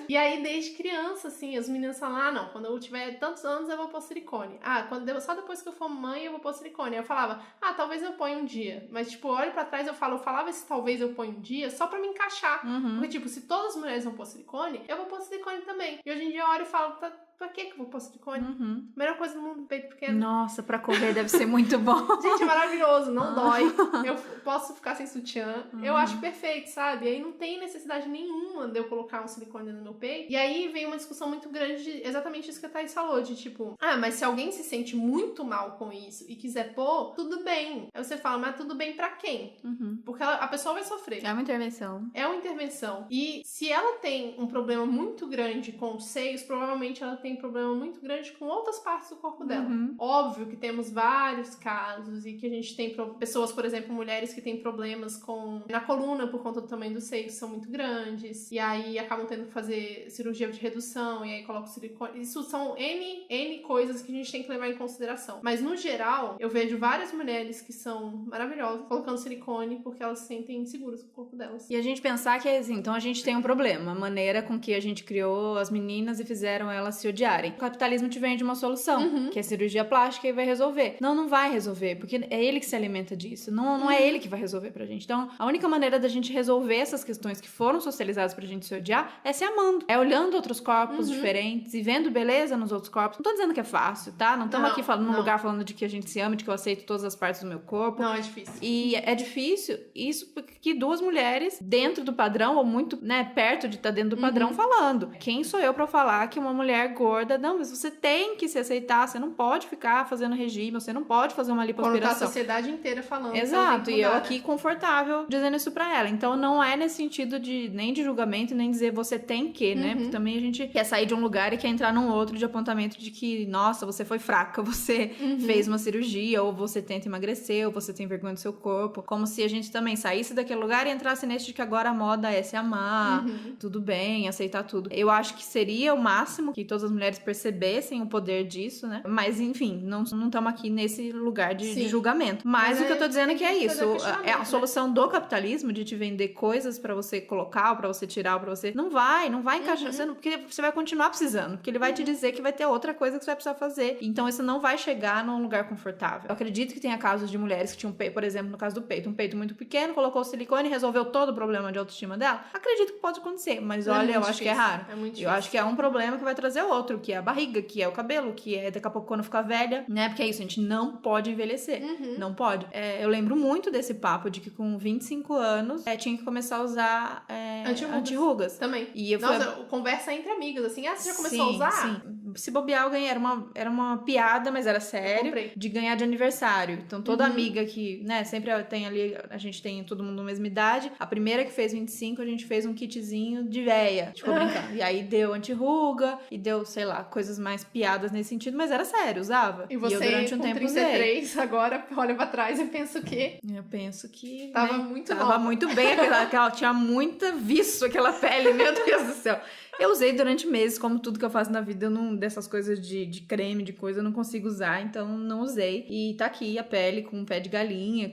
E aí, desde criança, assim, as meninas falam, ah, não, quando eu tiver tantos anos eu vou pôr silicone. Ah, só depois que eu for mãe eu vou pôr silicone. Aí eu falava, ah, talvez eu ponha um dia. Mas, tipo, olho pra trás, eu falava esse talvez eu ponha um dia só pra me encaixar. Porque, tipo, se todas as mulheres vão pôr silicone, eu vou pôr silicone também. E hoje em dia eu olho e falo, pra que eu vou pôr silicone? Melhor coisa do mundo, peito pequeno. Nossa, pra correr deve ser muito bom. Gente, é maravilhoso, não dói. Eu posso ficar sem sutiã. Eu acho perfeito, sabe? Aí não tem necessidade nenhuma de eu colocar um silicone no meu peito. E aí vem uma discussão muito grande de exatamente isso que a Thaís falou, de tipo, ah, mas se alguém se sente muito mal com isso e quiser pôr, tudo bem. Aí você fala, mas tudo bem pra quem? Porque a pessoa vai sofrer. É uma intervenção. É uma intervenção. E se ela tem um problema muito grande com os seios, provavelmente ela tem um problema muito grande com outras partes do corpo dela. Óbvio que temos vários casos e que a gente tem pessoas, por exemplo, mulheres que têm problemas na coluna por conta do tamanho dos seios, que são muito grandes, e aí acabam tendo que fazer cirurgia de redução, e aí colocam silicone. Isso são N coisas que a gente tem que levar em consideração. Mas, no geral, eu vejo várias mulheres que são maravilhosas colocando silicone porque elas se sentem inseguras com o corpo delas. E a gente pensar que é assim, então a gente tem um problema, a maneira com que a gente criou as meninas e fizeram elas se odiarem. O capitalismo te vende uma solução, que é cirurgia plástica, e vai resolver. Não vai resolver, porque é ele que se alimenta disso. Não é ele que vai resolver pra gente. Então, a única maneira da gente resolver essas questões que foram socializadas pra gente se odiar é se amando. É olhando outros corpos diferentes e vendo beleza nos outros corpos. Não tô dizendo que é fácil, tá? Não estamos aqui falando num lugar falando de que a gente se ama, de que eu aceito todas as partes do meu corpo. Não, é difícil. E é difícil isso porque duas mulheres dentro do padrão, ou muito, né, perto de estar dentro do padrão, falando. Quem sou eu pra falar que uma mulher gorda... Não, mas você tem que se aceitar, você não pode ficar fazendo regime, você não pode fazer uma lipoaspiração. Quando tá a sociedade inteira falando. Exato, e eu aqui confortável dizendo isso pra ela. Então não é nesse sentido nem de julgamento, nem dizer você tem que, né? Porque também a gente quer sair de um lugar e quer entrar num outro de apontamento de que, nossa, você foi fraca, você fez uma cirurgia, ou você tenta emagrecer, ou você tem vergonha do seu corpo. Como se a gente também saísse daquele lugar e entrasse nesse de que agora a moda é se amar, tudo bem, aceitar tudo. Eu acho que seria o máximo que todas as mulheres percebessem o poder disso, né? Mas, enfim, não estamos aqui nesse lugar de julgamento. Mas o que eu tô dizendo é que é isso. É a solução do capitalismo de te vender coisas pra você colocar, ou pra você tirar, ou pra você... Não vai encaixar, porque você vai continuar precisando, porque ele vai te dizer que vai ter outra coisa que você vai precisar fazer. Então, isso não vai chegar num lugar confortável. Eu acredito que tenha casos de mulheres que tinham, por exemplo, no caso do peito, um peito muito pequeno, colocou silicone e resolveu todo o problema de autoestima dela. Acredito que pode acontecer, mas olha, eu acho que é raro. É muito difícil. Eu acho que é um problema que vai trazer outro, que é a barriga, que é o cabelo, que é daqui a pouco quando ficar velha, né? Porque é isso, a gente não pode envelhecer. Não pode. Eu lembro muito desse papo de que com 25 anos tinha que começar a usar anti-rugas. Também. E Nossa, conversa entre amigas, assim, você já começou a usar? Sim. Se bobear, eu ganhei. Era uma piada, mas era sério. De ganhar de aniversário. Então, toda amiga que, né, sempre tem ali, a gente tem todo mundo na mesma idade. A primeira que fez 25, a gente fez um kitzinho de véia. Tipo, brincando. E aí deu anti-ruga, e deu, sei lá, coisas mais piadas nesse sentido, mas era sério, usava. E você, eu, durante um tempo, 33, usei. agora olha pra trás e pensa o quê? Eu penso que, Tava né, muito tava nova. muito bem, aquela tinha muita viço, aquela pele, meu Deus do céu. Eu usei durante meses, como tudo que eu faço na vida, eu não, dessas coisas de creme, de coisa, eu não consigo usar, então não usei. E tá aqui a pele com pé de galinha,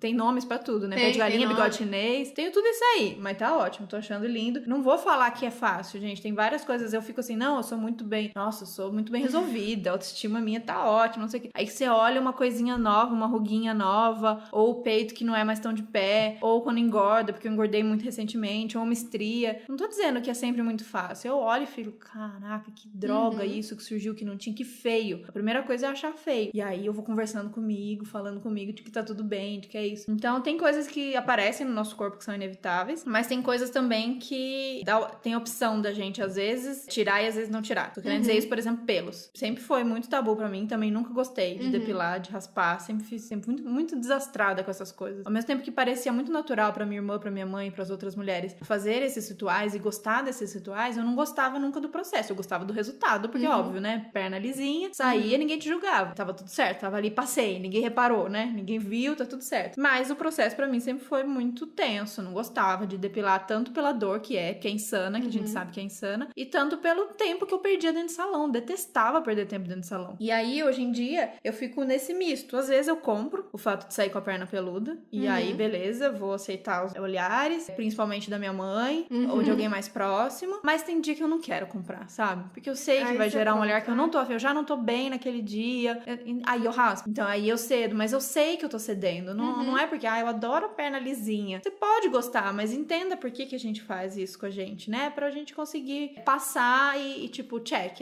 tem nomes pra tudo, né? Pé de galinha, bigode chinês, tenho tudo isso aí, mas tá ótimo, tô achando lindo. Não vou falar que é fácil, gente, tem várias coisas, eu fico assim, não, eu sou muito bem, nossa, eu sou muito bem resolvida, a autoestima minha tá ótima, não sei o quê. Aí você olha uma coisinha nova, uma ruguinha nova, ou o peito que não é mais tão de pé, ou quando engorda, porque eu engordei muito recentemente, ou uma estria. Não tô dizendo que é sempre muito fácil. Eu olho e fico, caraca, que droga isso que surgiu, que não tinha, que feio. A primeira coisa é achar feio. E aí eu vou conversando comigo, falando comigo de que tá tudo bem, de que é isso. Então tem coisas que aparecem no nosso corpo que são inevitáveis, mas tem coisas também que tem opção da gente, às vezes, tirar e às vezes não tirar. Tô querendo dizer isso, por exemplo, pelos. Sempre foi muito tabu pra mim, também nunca gostei de depilar, de raspar, sempre muito, muito desastrada com essas coisas. Ao mesmo tempo que parecia muito natural pra minha irmã, pra minha mãe, pras outras mulheres fazer esses rituais e gostar desses rituais, eu não gostava nunca do processo, eu gostava do resultado, porque óbvio, né, perna lisinha, saía, ninguém te julgava, tava tudo certo, tava ali, passei, ninguém reparou, né, ninguém viu, tá tudo certo. Mas o processo pra mim sempre foi muito tenso, não gostava de depilar tanto pela dor que é insana, que a gente sabe que é insana, e tanto pelo tempo que eu perdia dentro de salão, detestava perder tempo dentro de salão. E aí, hoje em dia, eu fico nesse misto, às vezes eu compro o fato de sair com a perna peluda, e aí, beleza, vou aceitar os olhares, principalmente da minha mãe, ou de alguém mais próximo, mas tem dia que eu não quero comprar, sabe? Porque eu sei que vai gerar um olhar que eu não tô afim, eu já não tô bem naquele dia, aí eu raspo. Então aí eu cedo, mas eu sei que eu tô cedendo. Não é porque, eu adoro a perna lisinha. Você pode gostar, mas entenda por que a gente faz isso com a gente, né? Pra gente conseguir passar e tipo, check,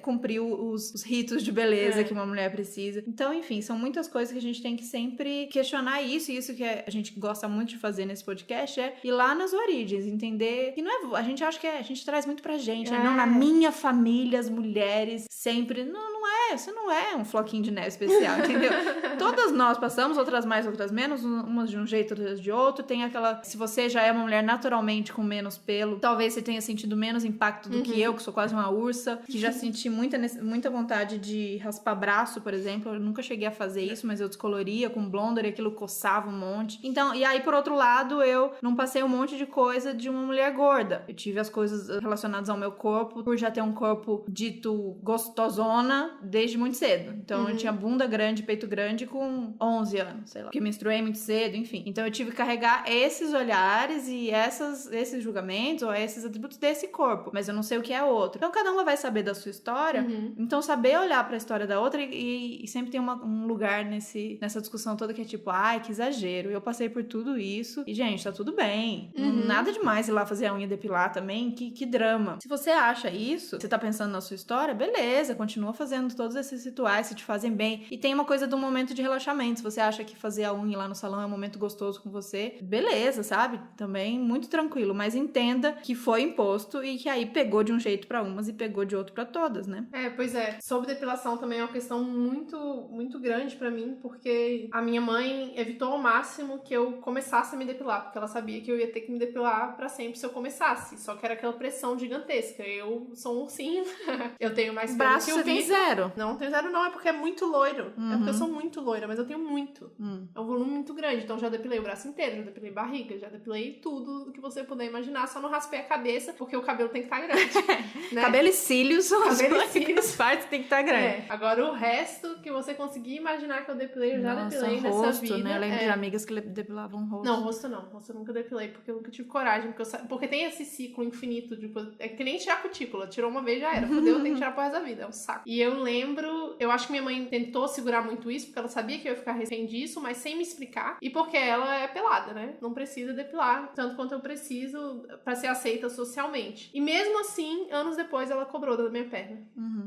cumprir os ritos de beleza que uma mulher precisa. Então, enfim, são muitas coisas que a gente tem que sempre questionar isso, e isso que a gente gosta muito de fazer nesse podcast é ir lá nas origens, entender que não é, a gente acha que a gente traz muito pra gente, né? Não, na minha família, as mulheres sempre, não é, você não é um floquinho de neve especial, entendeu? Todas nós passamos, outras mais, outras menos, umas de um jeito, outras de outro, tem aquela, se você já é uma mulher naturalmente com menos pelo, talvez você tenha sentido menos impacto do que eu, que sou quase uma ursa, que já senti muita vontade de raspar braço, por exemplo, eu nunca cheguei a fazer isso, mas eu descoloria com blonder e aquilo coçava um monte. Então, e aí, por outro lado, eu não passei um monte de coisa de uma mulher gorda. Eu tive as coisas relacionadas ao meu corpo, por já ter um corpo dito gostosona desde muito cedo. Então, eu tinha bunda grande, peito grande com 11 anos, sei lá. Porque menstruei muito cedo, enfim. Então, eu tive que carregar esses olhares e esses julgamentos ou esses atributos desse corpo. Mas eu não sei o que é outro. Então, cada uma vai saber da sua história. Então, saber olhar pra história da outra e sempre tem um lugar nessa discussão toda que é tipo, que exagero. Eu passei por tudo isso e, gente, tá tudo bem. Nada demais ir lá fazer a unha depilar também. Que drama. Se você acha isso, você tá pensando na sua história, beleza, continua fazendo todos esses rituais se te fazem bem. E tem uma coisa do momento de relaxamento. Se você acha que fazer a unha lá no salão é um momento gostoso com você, beleza, sabe? Também muito tranquilo, mas entenda que foi imposto e que aí pegou de um jeito pra umas e pegou de outro pra todas, né? Pois é. Sobre depilação também é uma questão muito, muito grande pra mim, porque a minha mãe evitou ao máximo que eu começasse a me depilar, porque ela sabia que eu ia ter que me depilar pra sempre se eu começasse. Só que era aquela pressão gigantesca. Eu sou um ursinho, eu tenho mais pelo braço que o você tem Vitor. zero. Não tenho zero não, é porque é muito loiro. É porque eu sou muito loira, mas eu tenho muito. É um volume muito grande, então já depilei o braço inteiro, já depilei barriga, já depilei tudo que você puder imaginar, só não raspei a cabeça, porque o cabelo tem que estar grande. Né? Cabelo e cílios são as partes tem que estar grande. Agora o resto que você conseguir imaginar que eu depilei, eu já depilei nessa rosto, vida. Né? Eu lembro de amigas que depilavam o rosto. Não, rosto não. Rosto eu nunca depilei, porque eu nunca tive coragem. Porque tem esse ciclo infinito de... É que nem tirar a cutícula. Tirou uma vez, já era. Fudeu, tem que tirar pro resto da vida. É um saco. E eu lembro lembro, eu acho que minha mãe tentou segurar muito isso, porque ela sabia que eu ia ficar refém disso, mas sem me explicar. E porque ela é pelada, né? Não precisa depilar tanto quanto eu preciso pra ser aceita socialmente. E mesmo assim, anos depois, ela cobrou da minha perna.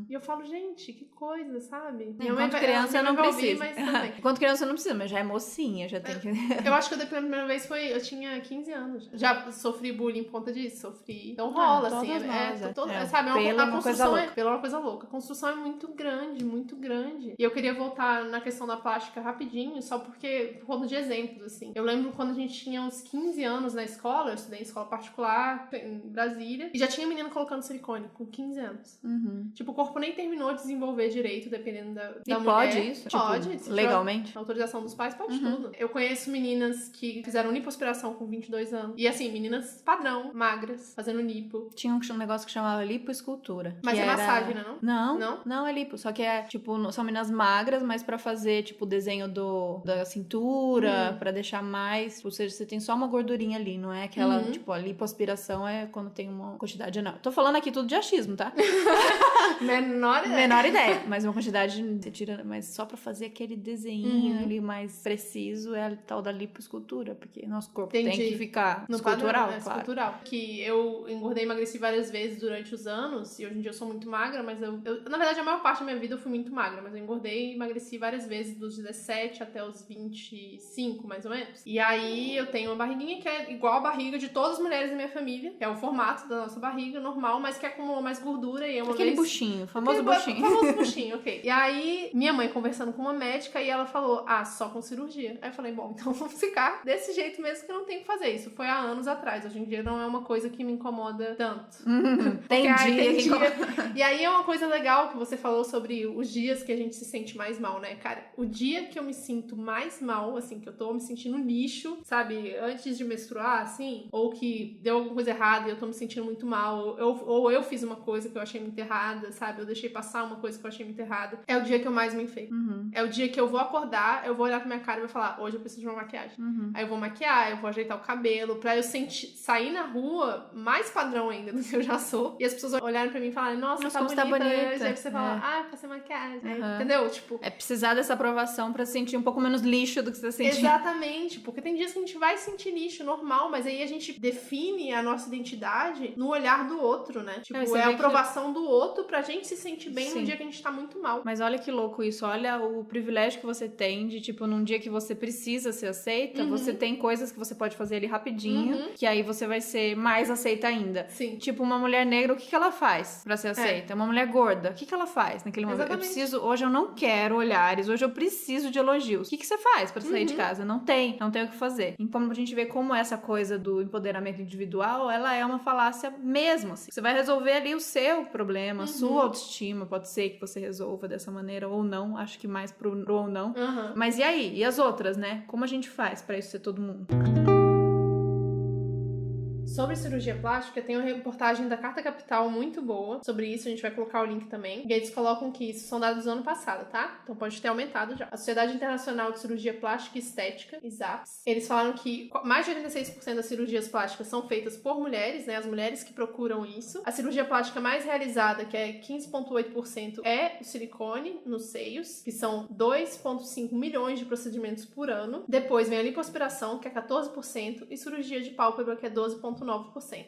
E eu falo, gente, que coisa, sabe? Enquanto criança não precisa. Mas também. Enquanto criança não precisa, mas já é mocinha, já tem que... Eu acho que eu depilei a primeira vez eu tinha 15 anos. Já sofri bullying por conta disso, sofri. Então rola, assim. Sabe, a construção pelo é uma coisa louca. A construção é muito grande, muito grande. E eu queria voltar na questão da plástica rapidinho, só porque, por conta de exemplos, assim. Eu lembro quando a gente tinha uns 15 anos na escola, eu estudei em escola particular, em Brasília, e já tinha menina colocando silicone com 15 anos. Tipo, o corpo nem terminou de desenvolver direito, dependendo da mulher. Pode isso? Pode. Tipo, legalmente? A autorização dos pais pode tudo. Eu conheço meninas que fizeram lipoaspiração com 22 anos. E assim, meninas padrão, magras, fazendo lipo. Tinha um negócio que chamava lipoescultura. Mas é massagem, né, não? Não é lipo. Só que é, tipo, são meninas magras, mas pra fazer, tipo, o desenho da cintura, pra deixar mais... Ou seja, você tem só uma gordurinha ali, não é aquela, tipo, a lipoaspiração é quando tem uma quantidade enorme. Tô falando aqui tudo de achismo, tá? Menor ideia. Mas uma quantidade, você tira, mas só pra fazer aquele desenho ali mais preciso é a tal da lipoescultura, porque nosso corpo tem que ficar no escultural, padrão, claro. Escultural. Que eu engordei e emagreci várias vezes durante os anos, e hoje em dia eu sou muito magra, mas na verdade, a maior parte da minha vida eu fui muito magra, mas eu engordei e emagreci várias vezes dos 17 até os 25, mais ou menos. E aí eu tenho uma barriguinha que é igual a barriga de todas as mulheres da minha família, que é o formato da nossa barriga normal, mas que acumulou mais gordura e Aquele buchinho, famoso buchinho. Famoso buchinho, ok. E aí, minha mãe conversando com uma médica e ela falou, só com cirurgia. Aí eu falei, bom, então vamos ficar desse jeito mesmo que eu não tenho que fazer. Isso foi há anos atrás. Hoje em dia não é uma coisa que me incomoda tanto. Tem dia. E aí é uma coisa legal que você falou sobre os dias que a gente se sente mais mal, né, cara? O dia que eu me sinto mais mal, assim, que eu tô me sentindo lixo, sabe? Antes de menstruar, assim, ou que deu alguma coisa errada e eu tô me sentindo muito mal, ou eu fiz uma coisa que eu achei muito errada, sabe? Eu deixei passar uma coisa que eu achei muito errada. É o dia que eu mais me enfeito. É o dia que eu vou acordar, eu vou olhar pra minha cara e vou falar, hoje eu preciso de uma maquiagem. Aí eu vou maquiar, eu vou ajeitar o cabelo, pra eu sair na rua mais padrão ainda do que eu já sou. E as pessoas olharem pra mim e falarem, nossa, tá bonita. E aí você fala, passei maquiagem. Entendeu? Tipo... É precisar dessa aprovação pra sentir um pouco menos lixo do que você sentir. Exatamente. Porque tem dias que a gente vai sentir lixo, normal, mas aí a gente define a nossa identidade no olhar do outro, né? Tipo, é a aprovação do outro pra gente se sentir bem no dia que a gente tá muito mal. Mas olha que louco isso. Olha o privilégio que você tem de, tipo, num dia que você precisa ser aceita, você tem coisas que você pode fazer ali rapidinho, que aí você vai ser mais aceita ainda. Sim. Tipo, uma mulher negra, o que ela faz pra ser aceita? Uma mulher gorda, o que ela faz naquele momento? Exatamente. Hoje eu não quero olhares, hoje eu preciso de elogios. O que você faz pra sair de casa? Não tem o que fazer. Então, a gente vê como essa coisa do empoderamento individual, ela é uma falácia mesmo, assim. Você vai resolver ali o seu problema, a sua autoestima, pode ser que você resolva dessa maneira ou não, acho que mais pro ou não. Mas e aí? E as outras, né? Como a gente faz pra isso ser todo mundo? Sobre cirurgia plástica, tem uma reportagem da Carta Capital muito boa sobre isso, a gente vai colocar o link também. E eles colocam que isso são dados do ano passado, tá? Então pode ter aumentado já. A Sociedade Internacional de Cirurgia Plástica e Estética, ISAPS, eles falaram que mais de 86% das cirurgias plásticas são feitas por mulheres, né? As mulheres que procuram isso. A cirurgia plástica mais realizada, que é 15,8%, é o silicone nos seios, que são 2,5 milhões de procedimentos por ano. Depois vem a lipoaspiração, que é 14%, e cirurgia de pálpebra, que é 12,9%.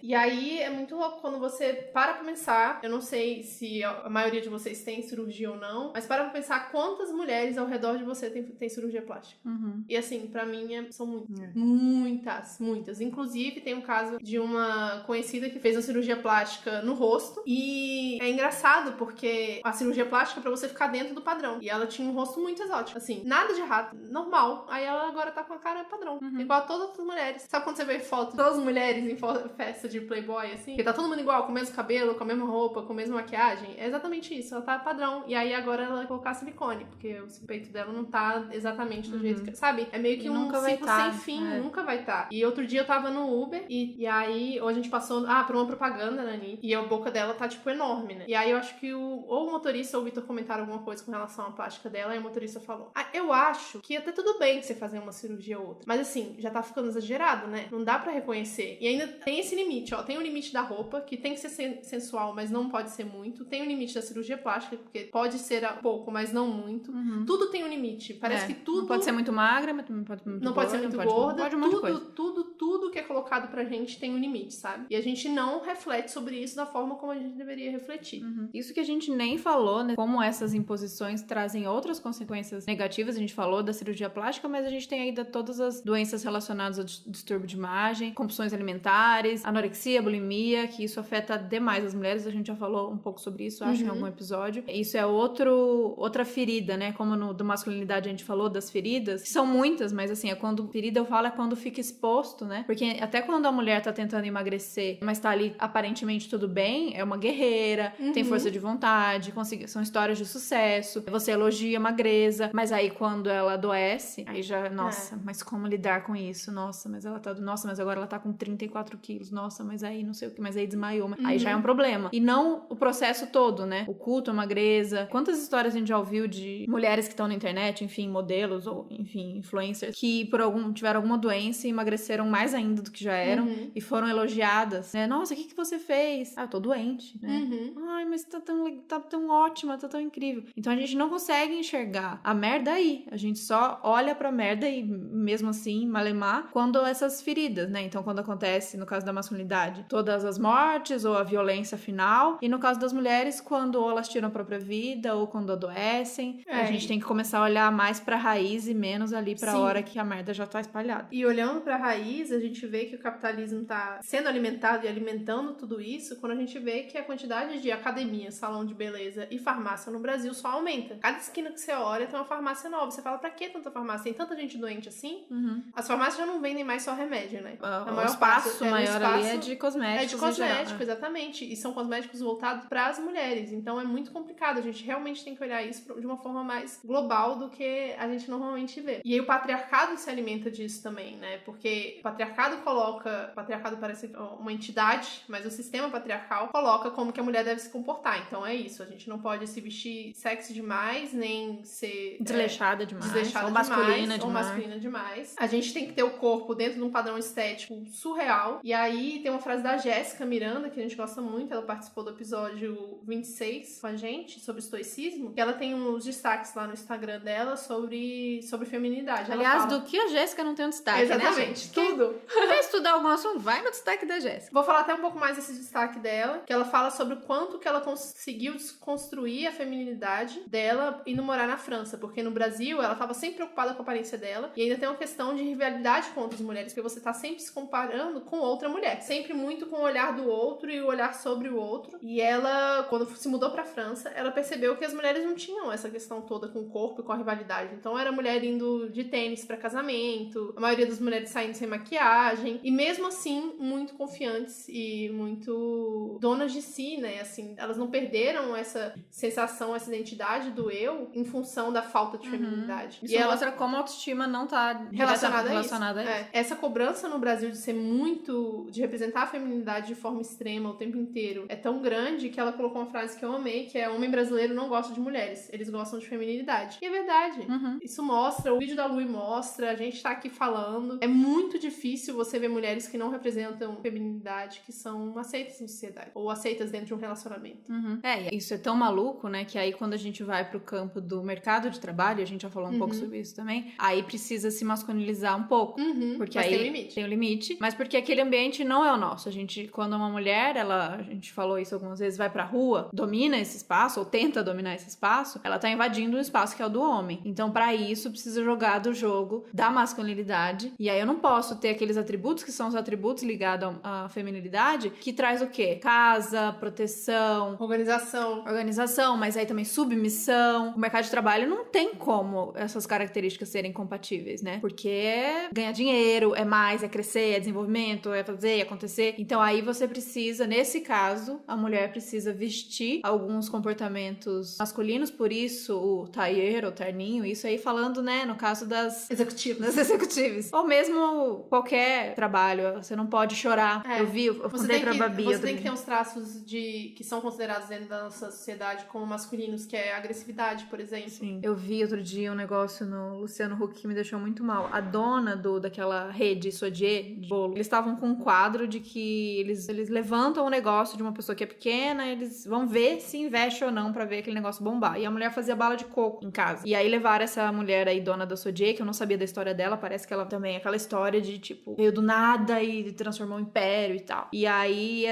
E aí é muito louco quando você para pra pensar, eu não sei se a maioria de vocês tem cirurgia ou não, mas para pra pensar quantas mulheres ao redor de você tem cirurgia plástica. E assim, pra mim são muitas. Inclusive tem um caso de uma conhecida que fez uma cirurgia plástica no rosto e é engraçado porque a cirurgia plástica é pra você ficar dentro do padrão. E ela tinha um rosto muito exótico, assim, nada de errado, normal. Aí ela agora tá com a cara padrão, igual a todas as mulheres. Sabe quando você vê foto de todas as mulheres em festa de Playboy, assim? Que tá todo mundo igual, com o mesmo cabelo, com a mesma roupa, com a mesma maquiagem. É exatamente isso, ela tá padrão. E aí agora ela vai colocar silicone, porque o peito dela não tá exatamente do jeito que... Sabe? É meio que um ciclo sem fim, nunca vai estar. E outro dia eu tava no Uber, e aí hoje a gente passou por uma propaganda, né, e a boca dela tá, tipo, enorme, né? E aí eu acho que ou o motorista ou o Vitor comentaram alguma coisa com relação à plástica dela, e o motorista falou, eu acho que até tudo bem você fazer uma cirurgia ou outra, mas assim, já tá ficando exagerado, né? Não dá pra reconhecer. E ainda tem esse limite, ó. Tem o limite da roupa, que tem que ser sensual, mas não pode ser muito. Tem o limite da cirurgia plástica, porque pode ser pouco, mas não muito. Tudo tem um limite. Parece que tudo... Não pode ser muito magra, mas também pode ser muito não gorda. Pode ser muito gorda. Pode um monte de coisa. Tudo que é colocado pra gente tem um limite, sabe? E a gente não reflete sobre isso da forma como a gente deveria refletir. Isso que a gente nem falou, né? Como essas imposições trazem outras consequências negativas. A gente falou da cirurgia plástica, mas a gente tem ainda todas as doenças relacionadas ao distúrbio de imagem, compulsões alimentares, anorexia, bulimia, que isso afeta demais as mulheres. A gente já falou um pouco sobre isso, acho, em algum episódio. Isso é outra ferida, né? Como no do masculinidade a gente falou das feridas, que são muitas, mas assim, ferida eu falo é quando fica exposto, né? Porque até quando a mulher tá tentando emagrecer, mas tá ali aparentemente tudo bem, é uma guerreira, tem força de vontade, são histórias de sucesso, você elogia a magreza, mas aí quando ela adoece, aí já, nossa, mas como lidar com isso? Nossa, mas agora ela tá com 34 quilos, nossa, mas aí não sei o que, mas aí desmaiou, aí já é um problema. E não o processo todo, né? O culto à magreza. Quantas histórias a gente já ouviu de mulheres que estão na internet, enfim, modelos ou, enfim, influencers, que tiveram alguma doença e emagreceram mais ainda do que já eram e foram elogiadas, né? Nossa, o que você fez? Ah, eu tô doente, né? Ai, mas tá tão ótima, tá tão incrível. Então a gente não consegue enxergar a merda aí. A gente só olha pra merda e mesmo assim, malemar, quando essas feridas, né? Então quando acontece, no caso da masculinidade, todas as mortes ou a violência final, e no caso das mulheres, quando ou elas tiram a própria vida ou quando adoecem, a gente tem que começar a olhar mais pra raiz e menos ali pra hora que a merda já tá espalhada. E olhando pra raiz, a gente vê que o capitalismo tá sendo alimentado e alimentando tudo isso quando a gente vê que a quantidade de academia, salão de beleza e farmácia no Brasil só aumenta. Cada esquina que você olha tem uma farmácia nova. Você fala, pra que tanta farmácia? Tem tanta gente doente assim? As farmácias já não vendem mais só remédio, né? O espaço maior ali é de cosméticos. É de cosméticos, exatamente. E são cosméticos voltados para as mulheres. Então é muito complicado. A gente realmente tem que olhar isso de uma forma mais global do que a gente normalmente vê. E aí o patriarcado se alimenta disso também, né? Porque o patriarcado coloca... O patriarcado parece uma entidade, mas o sistema patriarcal coloca como que a mulher deve se comportar. Então é isso. A gente não pode se vestir sexy demais, nem ser... desleixada demais. Ou masculina demais. A gente tem que ter o corpo dentro de um padrão estético surreal. E aí tem uma frase da Jéssica Miranda, que a gente gosta muito. Ela participou do episódio 26 com a gente, sobre estoicismo. Que ela tem uns destaques lá no Instagram dela sobre feminilidade. Aliás, do que a Jéssica não tem um destaque, exatamente, né, tudo. Quer estudar algum assunto? Vai no destaque da Jéssica. Vou falar até um pouco mais desse destaque dela, que ela fala sobre o quanto que ela conseguiu desconstruir a feminilidade dela indo morar na França, porque no Brasil ela estava sempre preocupada com a aparência dela, e ainda tem uma questão de rivalidade com outras mulheres, porque você tá sempre se comparando com outra mulher, sempre muito com o olhar do outro e o olhar sobre o outro. E ela, quando se mudou pra França, ela percebeu que as mulheres não tinham essa questão toda com o corpo e com a rivalidade. Então era mulher indo de tênis pra casamento, a maioria das mulheres saindo sem maquiagem, e mesmo assim muito confiantes e muito donas de si, né? Assim, elas não perderam essa sensação, essa identidade do eu em função da falta de feminilidade. Isso mostra como a autoestima não tá relacionada a isso. Essa cobrança no Brasil de ser de representar a feminilidade de forma extrema o tempo inteiro é tão grande que ela colocou uma frase que eu amei, que é: homem brasileiro não gosta de mulheres, eles gostam de feminilidade. E é verdade. Isso mostra, o vídeo da Lui mostra, a gente tá aqui falando. É muito difícil você ver mulheres que não representam feminilidade, que são aceitas na sociedade, ou aceitas dentro de um relacionamento. Isso é tão maluco, né, que aí quando a gente vai pro campo do mercado de trabalho, a gente já falou um pouco sobre isso também, aí precisa se masculinizar um pouco. Porque mas aí tem um limite. Tem um limite, mas porque aquele ambiente não é o nosso. Quando uma mulher, a gente falou isso algumas vezes, vai pra rua, domina esse espaço, ou tenta dominar esse espaço, ela tá invadindo um espaço que é o do homem. Então, pra isso, precisa jogar do jogo da masculinidade. E aí eu não posso ter aqueles atributos que são os atributos ligados à feminilidade, que traz o quê? Casa, proteção, organização, mas aí também submissão. O mercado de trabalho não tem como essas características serem compatíveis, né? Porque é ganhar dinheiro, é mais, é crescer, é desenvolvimento, é fazer, é acontecer. Então aí você precisa, nesse caso, a mulher precisa vestir alguns comportamentos masculinos, por isso o tailleur, o terninho, isso aí falando, né, no caso das executivas. Ou mesmo qualquer trabalho, você não pode chorar. Eu contei pra Babi. Você tem que ter uns traços que são considerados dentro da nossa sociedade como masculinos, que é a agressividade, por exemplo. Sim. Eu vi outro dia um negócio no Luciano Huck que me deixou muito mal. A dona daquela rede Sodier de bolo, eles estavam com um quadro de que eles levantam o negócio de uma pessoa que é pequena, eles vão ver se investe ou não pra ver aquele negócio bombar. E a mulher fazia bala de coco em casa. E aí levaram essa mulher aí, dona da Sodier, que eu não sabia da história dela, parece que ela também é aquela história de, tipo, veio do nada e transformou um império e tal. E aí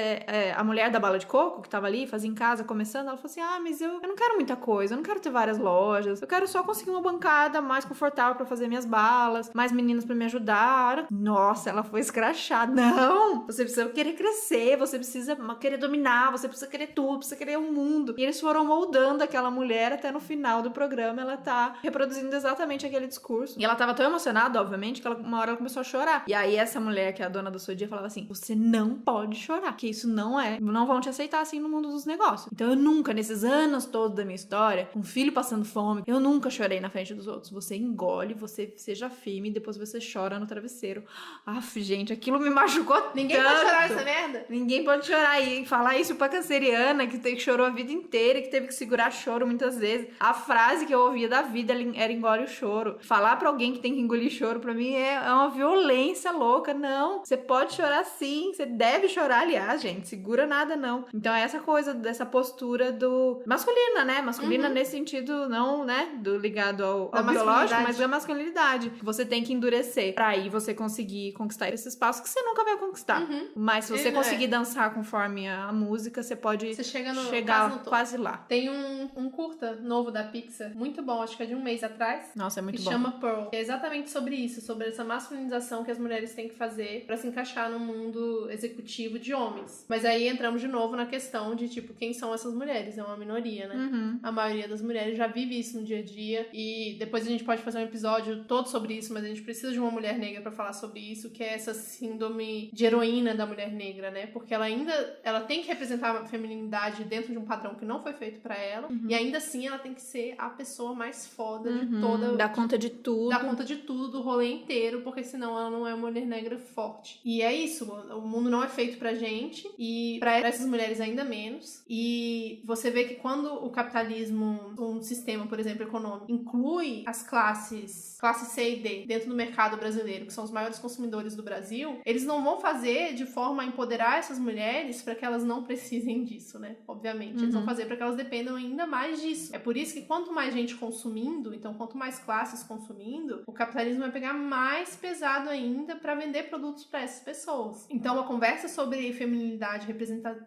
a mulher da bala de coco, que tava ali, fazia em casa, começando, ela falou assim, mas eu não quero muita coisa, eu não quero ter várias lojas, eu quero só conseguir uma bancada mais confortável pra fazer minhas balas, mais meninas pra me ajudar. Nossa, ela foi escrachada. Não! Você precisa querer crescer, você precisa querer dominar, você precisa querer tudo, precisa querer o mundo. E eles foram moldando aquela mulher até no final do programa, ela tá reproduzindo exatamente aquele discurso. E ela tava tão emocionada, obviamente, que uma hora ela começou a chorar. E aí essa mulher, que é a dona do Sodier, falava assim, você não pode chorar, que isso não vão te aceitar assim no mundo dos negócios. Então eu nunca, nesses anos todos da minha história, com um filho passando fome, eu nunca chorei na frente dos outros. Você engole, você seja firme e depois você chora no travesseiro. Aff, gente, aquilo me machucou. Ninguém pode chorar essa merda? Ninguém pode chorar. E falar isso pra canceriana, que chorou a vida inteira e que teve que segurar choro muitas vezes. A frase que eu ouvia da vida era engole o choro. Falar pra alguém que tem que engolir choro, pra mim, é uma violência louca. Não, você pode chorar sim, você deve chorar, aliás, gente. Segura nada, não. Então é essa coisa, dessa postura do masculina, né? Masculina nesse sentido, não, né? Do ligado ao biológico, mas da masculinidade. Você tem que endurecer pra aí você conseguir conquistar esse espaço que você nunca vai conquistar. Mas se você conseguir dançar conforme a música, você pode chegar quase lá. Tem um curta novo da Pixar, muito bom, acho que é de um mês atrás. Nossa, é muito bom. Que chama Pearl. É exatamente sobre isso, sobre essa masculinização que as mulheres têm que fazer pra se encaixar no mundo executivo de homens. Mas aí entramos de novo na questão de, tipo, quem são essas mulheres? É uma minoria, né? A maioria das mulheres já vive isso no dia a dia e depois a gente pode fazer um episódio todo sobre isso, mas a gente precisa de uma mulher negra pra falar sobre isso, que é essa síndrome de heroína da mulher negra, né? Porque ela tem que representar a feminilidade dentro de um padrão que não foi feito pra ela, e ainda assim ela tem que ser a pessoa mais foda de toda... Dá conta de tudo. Dá conta de tudo, do rolê inteiro, porque senão ela não é uma mulher negra forte. E é isso, o mundo não é feito pra gente, e pra essas mulheres ainda menos. E você vê que quando o capitalismo, um sistema, por exemplo, econômico, inclui as classes C e D dentro do mercado brasileiro, que são os maiores consumidores do Brasil, eles não vão fazer de forma a empoderar essas mulheres para que elas não precisem disso, né? Obviamente. Eles vão fazer para que elas dependam ainda mais disso. É por isso que quanto mais gente consumindo, então quanto mais classes consumindo, o capitalismo vai pegar mais pesado ainda para vender produtos para essas pessoas. Então a conversa sobre feminilidade,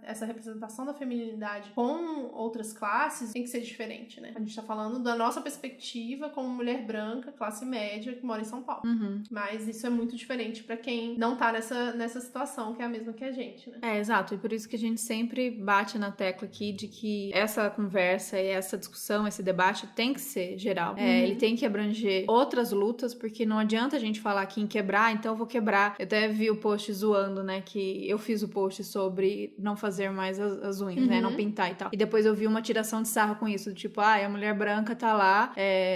essa representação da feminilidade com outras classes tem que ser diferente, né? A gente tá falando da nossa perspectiva como mulher branca, classe média, que mora em São Paulo. Mas isso é muito diferente pra quem não tá nessa situação, que é a mesma que a gente, né? É, exato. E por isso que a gente sempre bate na tecla aqui de que essa conversa e essa discussão, esse debate tem que ser geral. Ele tem que abranger outras lutas, porque não adianta a gente falar aqui em quebrar, então eu vou quebrar. Eu até vi o post zoando, né, que eu fiz o post sobre não fazer mais as unhas, né, não pintar e tal. E depois eu vi uma tiração de sarro com isso, do tipo, a mulher branca tá lá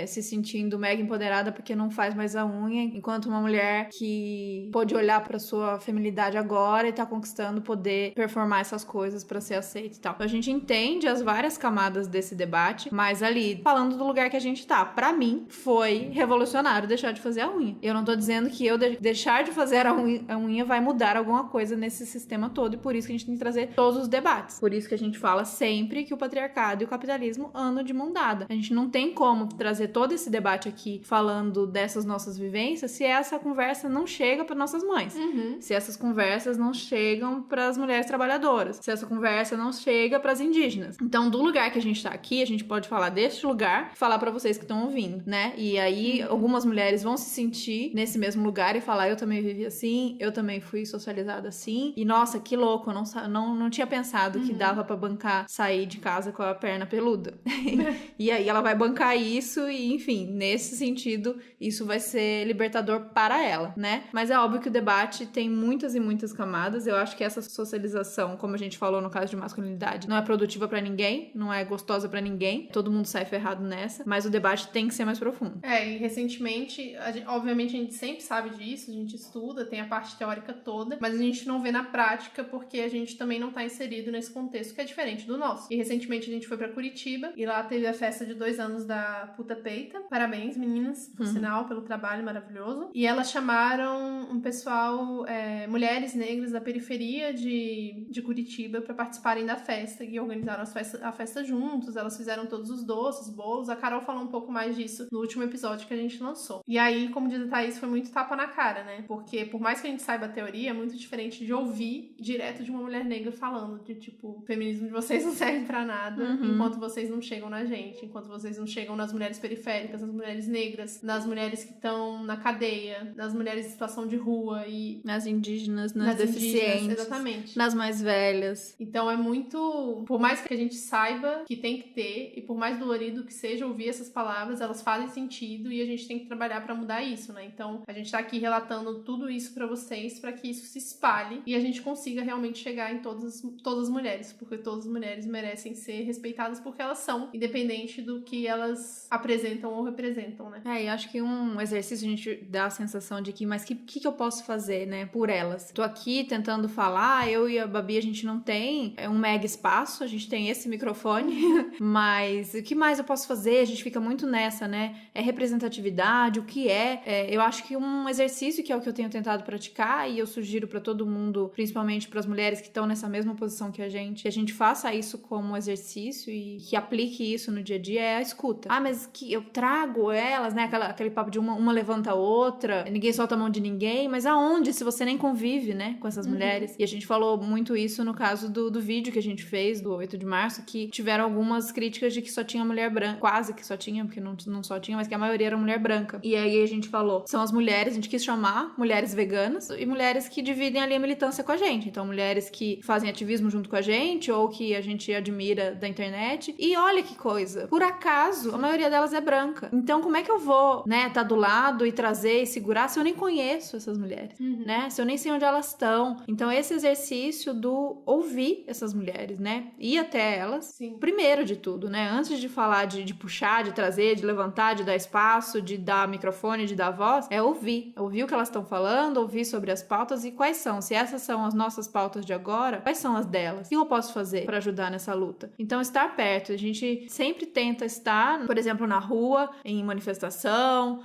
se sentindo mega empoderada porque não faz mais a unha, enquanto uma mulher que pode olhar pra sua feminilidade agora e tá conquistando poder performar essas coisas pra ser aceita e tal. Então a gente entende as várias camadas desse debate, mas ali, falando do lugar que a gente tá, pra mim, foi revolucionário deixar de fazer a unha. Eu não tô dizendo que eu deixar de fazer a unha vai mudar alguma coisa nesse sistema todo, e por isso que a gente tem que trazer todos os debates. Por isso que a gente fala sempre que o patriarcado e o capitalismo andam de mão dada. A gente não tem como trazer todo esse debate aqui falando dessas nossas vivências se essa conversa não chega para nossas mães. Se essas conversas não chegam para as mulheres trabalhadoras. Se essa conversa não chega para as indígenas. Então, do lugar que a gente tá aqui, a gente pode falar deste lugar, falar para vocês que estão ouvindo, né? E aí, algumas mulheres vão se sentir nesse mesmo lugar e falar, eu também vivi assim, eu também fui socializada assim. E, nossa, que louco, eu não tinha pensado que dava pra bancar sair de casa com a perna peluda. E aí ela vai bancar isso e, enfim, nesse sentido, isso vai ser libertador para ela, né? Mas é óbvio que o debate tem muitas e muitas camadas. Eu acho que essa socialização, como a gente falou no caso de masculinidade, não é produtiva pra ninguém, não é gostosa pra ninguém. Todo mundo sai ferrado nessa, mas o debate tem que ser mais profundo. E recentemente, obviamente a gente sempre sabe disso, a gente estuda, tem a parte teórica toda, mas a gente não vê na prática porque a gente também não tá inserido nesse contexto que é diferente do nosso. E recentemente a gente foi pra Curitiba e lá teve a festa de 2 anos da Puta Peita. Parabéns, meninas, por sinal, pelo trabalho maravilhoso. E elas chamaram um pessoal mulheres negras da periferia de Curitiba para participarem da festa e organizaram a festa juntos. Elas fizeram todos os doces, bolos. A Carol falou um pouco mais disso no último episódio que a gente lançou. E aí, como diz a Thaís, foi muito tapa na cara, né? Porque por mais que a gente saiba a teoria, é muito diferente de ouvir direto de uma mulher negra falando de tipo, o feminismo de vocês não serve pra nada enquanto vocês não chegam na gente, enquanto vocês não chegam nas mulheres periféricas, nas mulheres negras, nas mulheres que estão na cadeia, nas mulheres em situação de rua e... nas indígenas, nas deficientes. Exatamente. Nas mais velhas. Então é muito... Por mais que a gente saiba que tem que ter, e por mais dolorido que seja ouvir essas palavras, elas fazem sentido e a gente tem que trabalhar pra mudar isso, né? Então a gente tá aqui relatando tudo isso pra vocês, pra que isso se espalhe e a gente consiga realmente chegar em todas as mulheres, porque todas as mulheres merecem ser respeitadas porque elas são, independente do que elas apresentam ou representam, né? E acho que um exercício a gente dá a sensação de que, mas que eu posso fazer, né, por elas? Tô aqui tentando falar, eu e a Babi, a gente não tem um mega espaço, a gente tem esse microfone, mas o que mais eu posso fazer? A gente fica muito nessa, né? É representatividade, o que é? Eu acho que um exercício que é o que eu tenho tentado praticar e eu sugiro pra todo mundo, principalmente pras mulheres que estão nessa mesma posição que a gente faça isso como exercício e que aplique isso no dia a dia, é a escuta. Mas que eu trago elas, né? Aquele papo de uma levanta a outra, ninguém solta a mão de ninguém, mas aonde se você nem convive, né, com essas mulheres? E a gente falou muito isso no caso do vídeo que a gente fez, do 8 de março, que tiveram algumas críticas de que só tinha mulher branca, quase que só tinha, porque não só tinha, mas que a maioria era mulher branca. E aí a gente falou, são as mulheres, a gente quis chamar mulheres veganas e mulheres que dividem ali a militância com a gente. Então, mulheres que fazem ativismo junto com a gente ou que a gente admira da internet. E olha que coisa, por acaso, a maioria delas é branca. Então, como é que eu vou, né, tá do lado e trazer e segurar se eu nem conheço essas mulheres, né? Se eu nem sei onde elas estão. Então, esse exercício do ouvir essas mulheres, né? Ir até elas, Sim. Primeiro de tudo, né? Antes de falar de puxar, de trazer, de levantar, de dar espaço, de dar microfone, de dar voz, é ouvir. Ouvir o que elas estão falando, ouvir sobre as pautas e quais são. Se essas são as nossas pautas de agora, quais são as delas? O que eu posso fazer para ajudar nessa luta? Então, estar perto. A gente sempre tenta estar, por exemplo, na rua, em manifestação,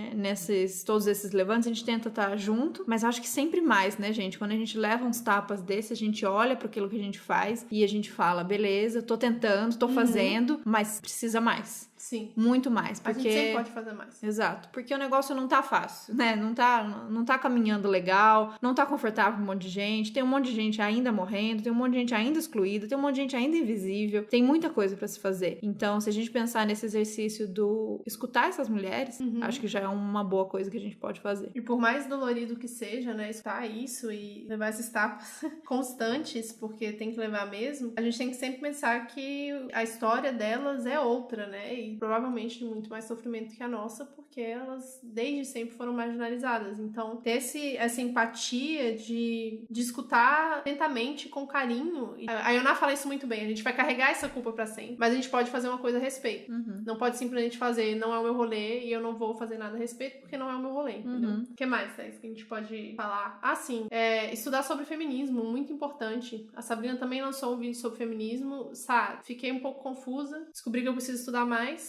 todos esses levantes, a gente tenta estar junto, mas acho que sempre mais, né, gente? Quando a gente leva uns tapas desses, a gente olha para aquilo que a gente faz e a gente fala, beleza, tô tentando, tô fazendo, mas precisa mais. Sim. Muito mais, porque... A gente sempre pode fazer mais. Exato, porque o negócio não tá fácil, né? Não tá caminhando legal, não tá confortável com um monte de gente, tem um monte de gente ainda morrendo, tem um monte de gente ainda excluída, tem um monte de gente ainda invisível, tem muita coisa pra se fazer. Então, se a gente pensar nesse exercício do escutar essas mulheres, acho que já é uma boa coisa que a gente pode fazer. E por mais dolorido que seja, né, escutar isso e levar esses tapas constantes, porque tem que levar mesmo, a gente tem que sempre pensar que a história delas é outra, né? E provavelmente de muito mais sofrimento que a nossa, porque elas desde sempre foram marginalizadas. Então, ter essa empatia de escutar atentamente, com carinho. A Ioná fala isso muito bem, a gente vai carregar essa culpa pra sempre, mas a gente pode fazer uma coisa a respeito. Não pode simplesmente fazer, não é o meu rolê e eu não vou fazer nada a respeito porque não é o meu rolê, entendeu? O que mais, Thais, que a gente pode falar? Sim, estudar sobre feminismo, muito importante. A Sabrina também lançou um vídeo sobre feminismo, sabe? Fiquei um pouco confusa, descobri que eu preciso estudar mais,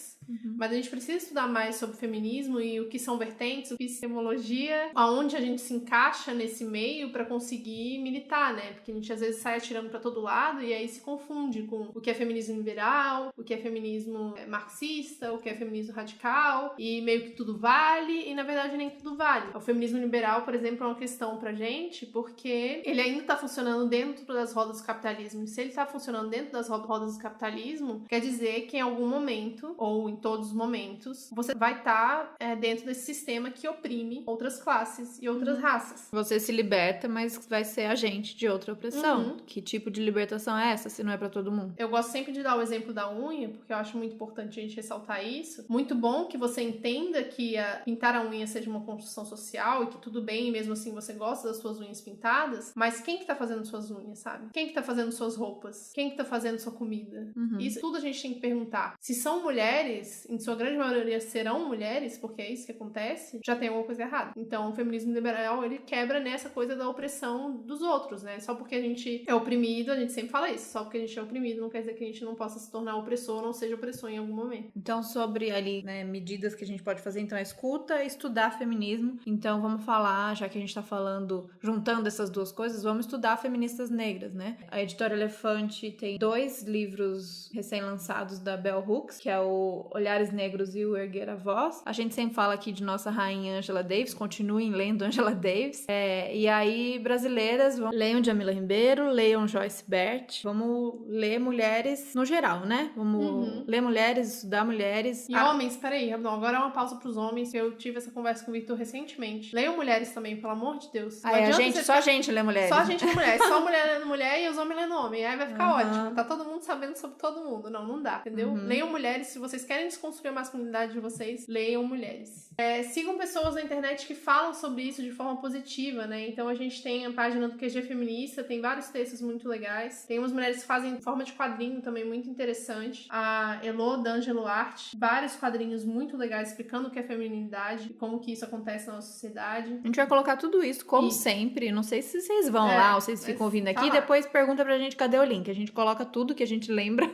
mas a gente precisa estudar mais sobre feminismo e o que são vertentes, o que é epistemologia, aonde a gente se encaixa nesse meio pra conseguir militar, né? Porque a gente às vezes sai atirando pra todo lado e aí se confunde com o que é feminismo liberal, o que é feminismo marxista, o que é feminismo radical, e meio que tudo vale, e na verdade nem tudo vale. O feminismo liberal, por exemplo, é uma questão pra gente, porque ele ainda tá funcionando dentro das rodas do capitalismo. E se ele tá funcionando dentro das rodas do capitalismo, quer dizer que em algum momento, ou em todos os momentos, você vai estar dentro desse sistema que oprime outras classes e outras raças. Você se liberta, mas vai ser agente de outra opressão. Que tipo de libertação é essa, se não é pra todo mundo? Eu gosto sempre de dar o exemplo da unha, porque eu acho muito importante a gente ressaltar isso. Muito bom que você entenda que pintar a unha seja uma construção social e que tudo bem, e mesmo assim você gosta das suas unhas pintadas, mas quem que tá fazendo suas unhas, sabe? Quem que tá fazendo suas roupas? Quem que tá fazendo sua comida? Isso tudo a gente tem que perguntar. Se são mulheres, em sua grande maioria serão mulheres, porque é isso que acontece, já tem alguma coisa errada. Então, o feminismo liberal, ele quebra nessa coisa da opressão dos outros, né? Só porque a gente é oprimido, a gente sempre fala isso, só porque a gente é oprimido não quer dizer que a gente não possa se tornar opressor ou não seja opressor em algum momento. Então, sobre ali, né, medidas que a gente pode fazer, então, escuta e estudar feminismo. Então, vamos falar, já que a gente tá falando juntando essas duas coisas, vamos estudar feministas negras, né? A Editora Elefante tem 2 livros recém-lançados da Bell Hooks, que é o Olhares Negros e o Erguer a Voz. A gente sempre fala aqui de nossa rainha Angela Davis, continuem lendo Angela Davis. E aí, brasileiras, leiam Djamila Ribeiro, leiam Joyce Bert. Vamos ler mulheres no geral, né? Vamos ler mulheres, estudar mulheres. E homens, peraí, agora é uma pausa pros homens. Eu tive essa conversa com o Victor recentemente. Leiam mulheres também, pelo amor de Deus. Só a gente lê mulheres. Só a gente lê mulheres. Só mulher lendo mulher e os homens lendo homem. Aí vai ficar ótimo. Tá todo mundo sabendo sobre todo mundo. Não dá, entendeu? Leiam mulheres. Se vocês querem desconstruir a masculinidade de vocês, leiam mulheres. Sigam pessoas na internet que falam sobre isso de forma positiva, né? Então a gente tem a página do QG Feminista, tem vários textos muito legais. Tem umas mulheres que fazem forma de quadrinho também muito interessante. A Elo D'Angelo Art, vários quadrinhos muito legais explicando o que é feminilidade e como que isso acontece na nossa sociedade. A gente vai colocar tudo isso, como sempre. Não sei se vocês vão lá ou vocês ficam ouvindo aqui. Depois pergunta pra gente cadê o link. A gente coloca tudo que a gente lembra.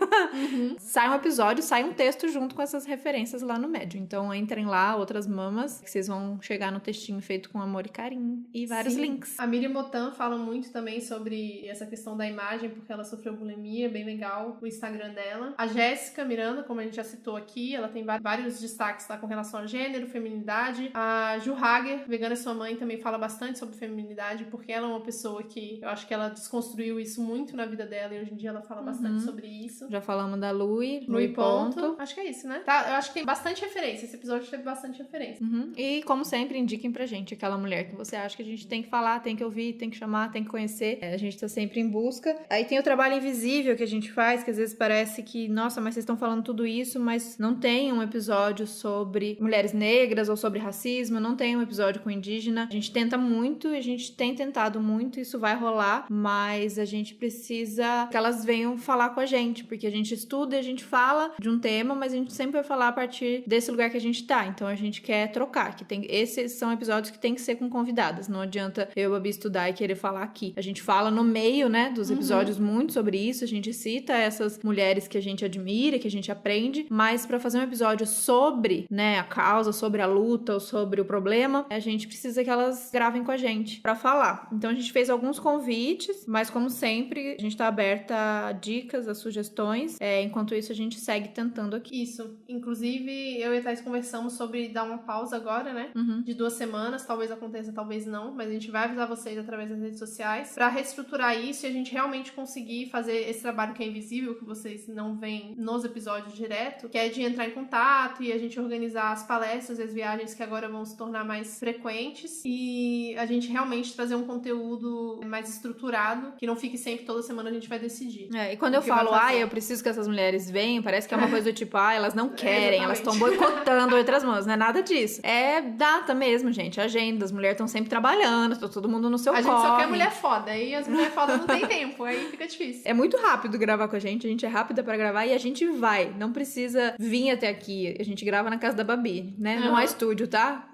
Sai um episódio, sai um texto junto com essas referências lá no Medium. Então entrem lá, Outras Mamas, que vocês vão chegar no textinho feito com amor e carinho. E vários links. A Miriam Botan fala muito também sobre essa questão da imagem, porque ela sofreu bulimia, bem legal o Instagram dela. A Jéssica Miranda, como a gente já citou aqui, ela tem vários destaques lá com relação a gênero, feminilidade. A Ju Hager, Vegana é Sua Mãe, também fala bastante sobre feminilidade, porque ela é uma pessoa que eu acho que ela desconstruiu isso muito na vida dela e hoje em dia ela fala bastante sobre isso. Já falamos da Lui Ponto. Acho que é isso, né? Tá, eu acho que tem bastante referência. Esse episódio teve bastante referência. E, como sempre, indiquem pra gente aquela mulher que você acha que a gente tem que falar, tem que ouvir, tem que chamar, tem que conhecer. A gente tá sempre em busca. Aí tem o trabalho invisível que a gente faz, que às vezes parece que, nossa, mas vocês estão falando tudo isso, mas não tem um episódio sobre mulheres negras ou sobre racismo, não tem um episódio com indígena. A gente tenta muito, a gente tem tentado muito, isso vai rolar, mas a gente precisa que elas venham falar com a gente, porque a gente estuda e a gente fala de um tema, mas a gente sempre vai falar a partir desse lugar que a gente tá. Então a gente quer trocar, esses são episódios que tem que ser com convidadas. Não adianta eu, Babi, estudar e querer falar aqui. A gente fala no meio, né, dos episódios muito sobre isso, a gente cita essas mulheres que a gente admira, que a gente aprende, mas pra fazer um episódio sobre, né, a causa, sobre a luta ou sobre o problema, a gente precisa que elas gravem com a gente pra falar. Então a gente fez alguns convites, mas como sempre, a gente tá aberta a dicas, a sugestões. Enquanto isso, a gente segue tentando aqui. Isso. Inclusive, eu e a Thais conversamos sobre dar uma pausa agora, né? De 2 semanas. Talvez aconteça, talvez não. Mas a gente vai avisar vocês através das redes sociais pra reestruturar isso e a gente realmente conseguir fazer esse trabalho que é invisível, que vocês não veem nos episódios direto, que é de entrar em contato e a gente organizar as palestras e as viagens que agora vão se tornar mais frequentes e a gente realmente trazer um conteúdo mais estruturado, que não fique sempre toda semana a gente vai decidir. E quando eu falo, eu preciso que essas mulheres venham, parece que é uma coisa do tipo, elas não querem, elas estão boicotando Outras Mãos, não é nada disso. É data mesmo, gente, agenda, as mulheres estão sempre trabalhando, tá todo mundo no seu corre. A gente só quer mulher foda, aí as mulheres fodas não tem tempo, aí fica difícil. É muito rápido gravar com a gente é rápida pra gravar e a gente vai, não precisa vir até aqui, a gente grava na casa da Babi, né? Não há estúdio, tá?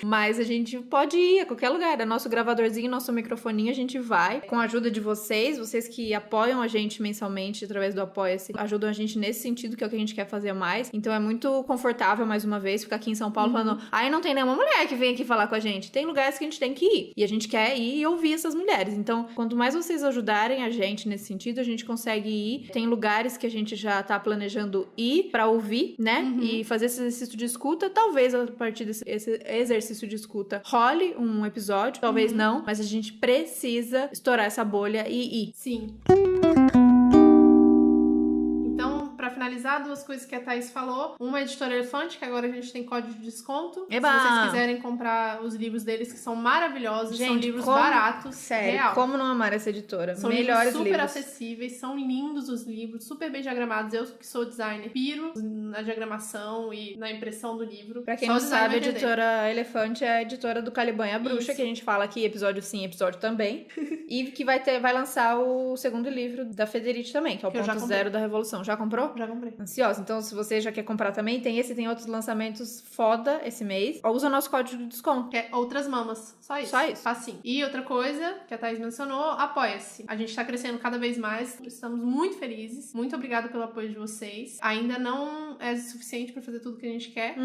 Mas a gente pode ir a qualquer lugar, é nosso gravadorzinho, nosso microfoninho, a gente vai, com a ajuda de vocês que apoiam a gente mensalmente através do Apoia-se, ajudam a gente nesse sentido, que é o que a gente quer fazer mais. Então é muito confortável, mais uma vez, ficar aqui em São Paulo falando, não tem nenhuma mulher que vem aqui falar com a gente. Tem lugares que a gente tem que ir. E a gente quer ir e ouvir essas mulheres. Então, quanto mais vocês ajudarem a gente nesse sentido, a gente consegue ir. Tem lugares que a gente já tá planejando ir pra ouvir, né? E fazer esse exercício de escuta. Talvez a partir desse exercício de escuta role um episódio, talvez não, mas a gente precisa estourar essa bolha e ir. Sim. Pra finalizar, 2 coisas que a Thaís falou. Uma é a Editora Elefante, que agora a gente tem código de desconto. Eba! Se vocês quiserem comprar os livros deles, que são maravilhosos, gente, são livros baratos. Sério, real. como não amar essa editora? São melhores livros super acessíveis, são lindos os livros, super bem diagramados. Eu, que sou designer, piro na diagramação e na impressão do livro. Pra quem não sabe, a Editora Elefante é a editora do Caliban e a Bruxa, que a gente fala aqui, episódio sim, episódio também. E que vai lançar o 2º livro da Federici também, que é o Ponto Zero da Revolução. Já comprou? Já comprei. Ansiosa. Então, se você já quer comprar também, tem esse e tem outros lançamentos foda esse mês. Usa nosso código de desconto. Que é Outras Mamas. Só isso. Só isso. Facinho. E outra coisa que a Thaís mencionou, apoia-se. A gente tá crescendo cada vez mais. Estamos muito felizes. Muito obrigada pelo apoio de vocês. Ainda não é suficiente pra fazer tudo que a gente quer.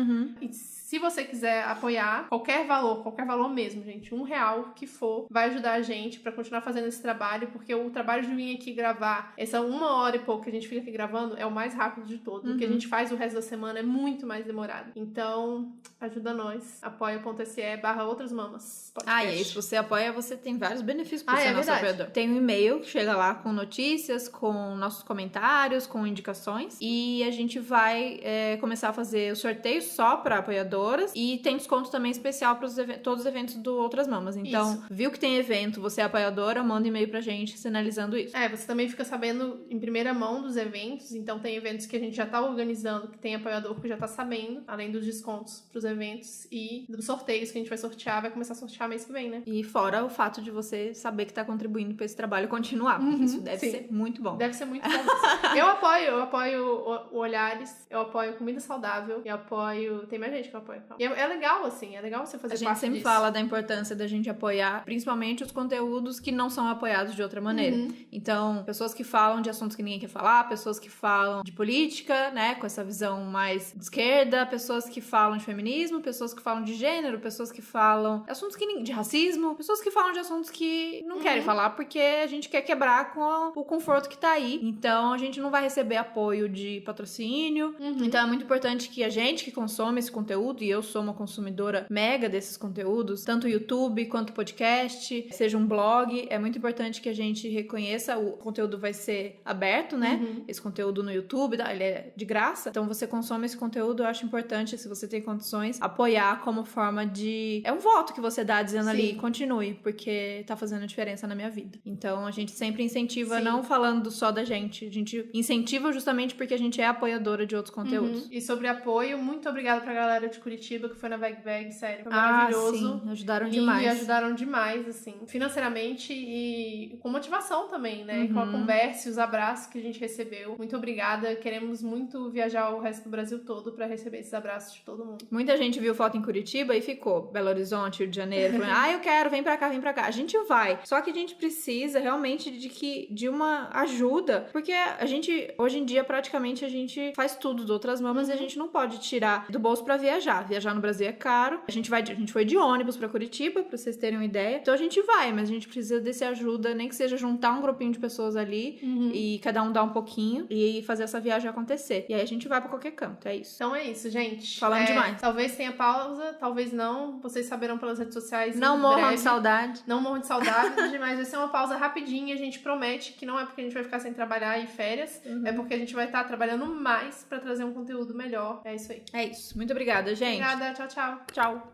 E se você quiser apoiar, qualquer valor mesmo, gente, R$1 que for, vai ajudar a gente pra continuar fazendo esse trabalho, porque o trabalho de vir aqui gravar, essa 1 hora e pouco que a gente fica aqui gravando, é o mais rápido de todo. O que a gente faz o resto da semana é muito mais demorado. Então, ajuda nós. apoia.se/Outras Mamas. E aí, se você apoia, você tem vários benefícios por ser nosso verdade. apoiador. Tem um e-mail que chega lá com notícias, com nossos comentários, com indicações. E a gente vai começar a fazer o sorteio só pra apoiadores. E tem desconto também especial para todos os eventos do Outras Mamas. Então, viu que tem evento, você é apoiadora, manda um e-mail pra gente sinalizando isso. Você também fica sabendo em primeira mão dos eventos. Então, tem eventos que a gente já tá organizando, que tem apoiador que já tá sabendo, além dos descontos pros eventos e dos sorteios que a gente vai sortear, vai começar a sortear mês que vem, né? E fora o fato de você saber que tá contribuindo pra esse trabalho continuar, porque isso deve ser muito bom. Deve ser muito bom. Eu apoio o Olhares, eu apoio Comida Saudável, eu apoio... Tem mais gente que eu apoio. E é legal, assim, é legal você fazer parte disso. A gente sempre fala da importância da gente apoiar, principalmente os conteúdos que não são apoiados de outra maneira. Então, pessoas que falam de assuntos que ninguém quer falar, pessoas que falam de política, né, com essa visão mais de esquerda, pessoas que falam de feminismo, pessoas que falam de gênero, pessoas que falam de assuntos de racismo, pessoas que falam de assuntos que não querem falar porque a gente quer quebrar com o conforto que tá aí. Então, a gente não vai receber apoio de patrocínio. Então, é muito importante que a gente que consome esse conteúdo, e eu sou uma consumidora mega desses conteúdos, tanto YouTube quanto podcast, seja um blog, é muito importante que a gente reconheça, o conteúdo vai ser aberto, né? Esse conteúdo no YouTube, ele é de graça, então você consome esse conteúdo, eu acho importante, se você tem condições, apoiar como forma de... É um voto que você dá dizendo ali, continue, porque tá fazendo diferença na minha vida. Então, a gente sempre incentiva, não falando só da gente, a gente incentiva justamente porque a gente é apoiadora de outros conteúdos. E sobre apoio, muito obrigada pra galera de Curitiba que foi na VegVeg, sério, foi maravilhoso. Sim, ajudaram demais. E ajudaram demais, assim, financeiramente e com motivação também, né? Com a conversa e os abraços que a gente recebeu. Muito obrigada, queremos muito viajar o resto do Brasil todo pra receber esses abraços de todo mundo. Muita gente viu foto em Curitiba e ficou, Belo Horizonte, Rio de Janeiro, falando, eu quero, vem pra cá, vem pra cá. A gente vai, só que a gente precisa realmente de uma ajuda, porque a gente, hoje em dia, praticamente a gente faz tudo de Outras Mamas e a gente não pode tirar do bolso pra viajar. Viajar no Brasil é caro. A gente foi de ônibus pra Curitiba, pra vocês terem uma ideia. Então a gente vai, mas a gente precisa desse ajuda, nem que seja juntar um grupinho de pessoas ali e cada um dar um pouquinho e fazer essa viagem acontecer. E aí a gente vai pra qualquer canto, é isso. Então é isso, gente. Falando demais. Talvez tenha pausa, talvez não. Vocês saberão pelas redes sociais. Não morram de saudade. Não morram de saudade, mas vai ser uma pausa rapidinha. A gente promete que não é porque a gente vai ficar sem trabalhar e férias, é porque a gente vai estar trabalhando mais pra trazer um conteúdo melhor. É isso aí. É isso. Muito obrigada, gente. Obrigada, tchau, tchau. Tchau.